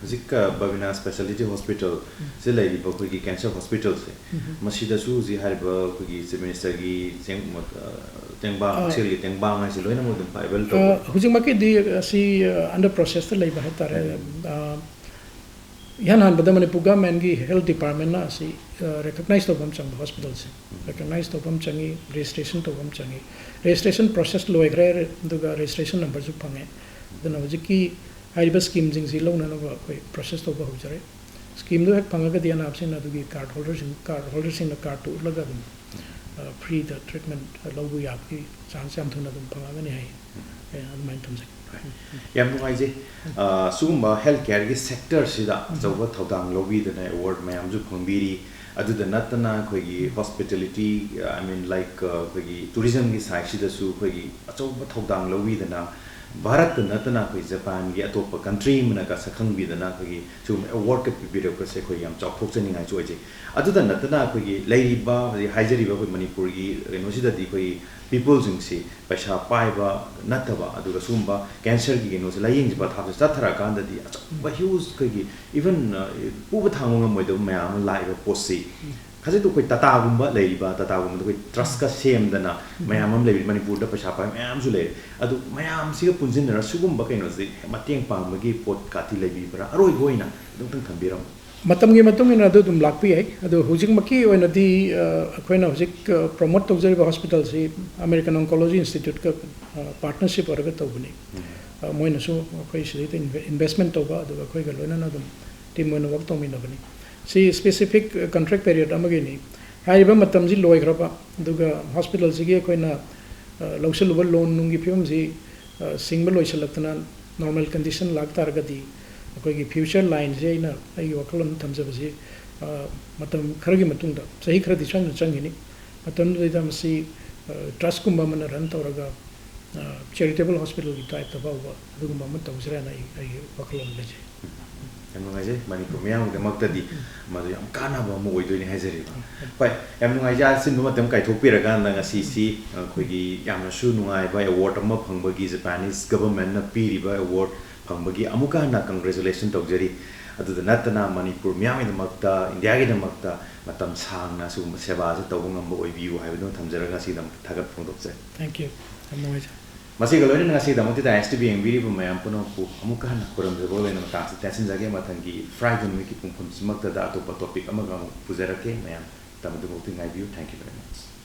हजिक बबिना स्पेशलिटी हॉस्पिटल से लैली बखोइगी कैंसर हॉस्पिटल से मसीदसु जी हाइबा खोइगी चीफ मिनिस्टर की तेंगबा सिरि तेंगबा से लोइना मोदम फाइबल तो हुजिक मके दी सी अंडर प्रोसेस त लैबा हतारे यहाँ हान बदा मणिपुर गवर्नमेंट की हेल्थ डिपार्टमेंट ना सी रिकॉग्नाइज तो बम चंग हॉस्पिटल से रिकॉग्नाइज तो बम चंगी रजिस्ट्रेशन तो बम चंगी रजिस्ट्रेशन प्रोसेस लोइग्रे दुगा रजिस्ट्रेशन नंबर जो फंगे दना हुजिक की हाइबा स्कीम जिंग सी लोना नो कोई प्रोसेस तो बहु जरे स्कीम दो हेक फंगा दिया ना आपसे ना दुगी कार्ड होल्डर सिंग कार्ड तो लगा दम फ्री द ट्रीटमेंट लोगु याकी चांस याम थुना दम फंगा गनी है अदमाइन तमसे याम नुआइजे सुगुम्बा हेल्थ केयर की सेक्टर सिदा जौबा थौदांग लोबीदना अवार्ड मैम जु फंगबिरी अदुदा नतना खोगी हॉस्पिटलिटी आई मीन लाइक खोगी टूरिज्म की साइड सिदसु खोगी अचौबा थौदांग लोबीदना भारत नतना खोई जापान की अतोप कंट्री मनका सखंगबिदना खोगी सुम अवार्ड के पिबिरो को से खोई याम चौथोकचनिंगाय चोइजे अदुदा नतना खोगी लैरिबा हाइजरिबा खोई मणिपुर की रेनोसिदादी खोई पीपल जिंगसी पैसा पाइबा नतबा अदुगा सुम्बा कैंसर की गेनो से लाइंग जिबा थाब चथरा कांददी अचौबा ह्यूज खोगी इवन पुबा थांगो मोइदो मयाम लाइबा पोसी खजे तो कोई ततागुम्बा लैरिबा ततागुम्बा कोई ट्रस्ट का सेमदना मयाम लैबि मणिपुर दा पैसा पाइ मयाम जु लै अदु मयाम सिगा पुंजिनरा सुगुम्बा कैनो से मतेंग पांगबगी पोट काति लैबिबरा अरोय गोइना दंतंग थंबिरम मतमगी मतुंग इन अदु दुम लाकपि है अदु हुजिक मकी ओइनदी अखोइना हुजिक प्रमोट तौजरिबा हॉस्पिटल से अमेरिकन ऑन्कोलॉजी इंस्टीट्यूट का पार्टनरशिप अरगा तौबनी मोइनसु अखोइ सिदे इन्वेस्टमेंट तौबा अदु अखोइगा लोइना दम टीम मोइना वर्क तौमिनबनी सी स्पेसिफिक कॉन्ट्रैक्ट पीरियड अमगिनी हाइबा मतम जी लोइग्रबा दुगा हॉस्पिटल सिगी अखोइना लौसलुबा लोन नुंगी फिवम जी सिंगबल लोइसलक्तना नॉर्मल कंडीशन लागतारगदी अखोइगी फ्यूचर लाइन से इना आई वकलन थमजबसी मतम खरगी मतुंगदा सही खरदी चंगिनी मतम देदा मसी ट्रस्टकुम्बा मन रन तौरगा चैरिटेबल हॉस्पिटल की टाइप तबाउबा अदुगुम्बा मन तौसराना आई वखलोन लेजे ꯌꯥꯝ ꯅꯨꯡꯉꯥꯏꯖꯩ ꯃꯅꯤꯄꯨꯔ ꯃꯤꯌꯥꯝꯒꯤꯗꯃꯛꯇꯗꯤ ꯃꯗꯨ ꯌꯥꯝ ꯀꯥꯟꯅꯕ ꯑꯃ ꯑꯣꯏꯗꯣꯏꯅꯤ ꯍꯥꯏꯖꯔꯤꯕ ꯍꯣꯏ ꯌꯥꯝ ꯅꯨꯡꯉꯥꯏꯖꯩ ꯑꯁꯤꯟꯕ ꯃꯇꯝ ꯀꯥꯏꯊꯣꯛꯄꯤꯔꯀꯥꯟꯗ ꯉꯁꯤꯁꯤ ꯑꯩꯈꯣꯏꯒꯤ ꯌꯥꯝꯅꯁꯨ ꯅꯨꯡꯉꯥꯏꯕ ꯑꯦꯋꯥꯔꯗ ꯑꯃ ꯐꯪꯕꯒꯤ ꯖꯄꯥꯅꯤꯁ ꯒꯚꯔꯟꯃꯦꯟꯠꯅ ꯄꯤꯔꯤꯕ ꯑꯦꯋꯥꯔꯗ ꯐꯪꯕꯒꯤ ꯑꯃꯨꯛꯀ ꯍꯟꯅ ꯀꯪꯒ꯭ꯔꯦꯆꯨꯂꯦꯁꯟ ꯇꯧꯖꯔꯤ ꯑꯗꯨꯗ ꯅꯠꯇꯅ ꯃꯅꯤꯄꯨꯔ ꯃꯤꯌꯥꯝꯒꯤꯗꯃꯛꯇ ꯏꯟꯗꯤꯌꯥꯒꯤꯗꯃꯛꯇ ꯃꯇꯝ ꯁꯥꯡꯅ ꯁꯤꯒꯨꯝꯕ ꯁꯦꯕꯥꯁꯦ ꯇꯧꯕ ꯉꯝꯕ ꯑꯣꯏꯕꯤꯌꯨ ꯍꯥꯏꯕꯗꯨ ꯊꯝꯖꯔꯒ ꯉꯁꯤꯒꯤꯗꯃꯛꯇ ꯊꯥꯒꯠꯄ ꯐꯣꯡꯗꯣꯛꯆꯩ थैंक यू हम नोइजा ꯃꯁꯤꯒ ꯂꯣꯏꯅꯅ ꯉꯁꯤꯒꯤꯗꯃꯛꯇ ꯇꯥꯏꯝꯁ ꯇꯤꯚꯤ ꯌꯦꯡꯕꯤꯔꯤꯕ ꯃꯌꯥꯝ ꯄꯨꯝꯅꯃꯛꯄꯨ ꯑꯃꯨꯛꯀ ꯍꯟꯅ ꯈꯨꯔꯨꯝꯖꯕ ꯑꯣꯏꯅ ꯃꯇꯥꯡꯁꯤ ꯇꯦꯟꯁꯤꯟꯖꯒꯦ ꯃꯊꯪꯒꯤ ꯐ꯭ꯔꯥꯏꯗꯦ ꯅꯨꯃꯤꯠꯀꯤ ꯄꯨꯡꯐꯝꯁꯤꯃꯛꯇꯗ ꯑꯇꯣꯞꯄ ꯇꯣꯄꯤꯛ ꯑꯃꯒ ꯑꯃꯨꯛ ꯄꯨꯖꯔꯛꯀꯦ ꯃꯌꯥꯝ ꯃꯇꯝ ꯑꯗꯨꯐꯥꯎꯗꯤ ꯉꯥꯏꯕꯤꯌꯨ ꯊꯦꯡꯛ ꯌꯨ ꯚꯦꯔꯤ ꯃꯆ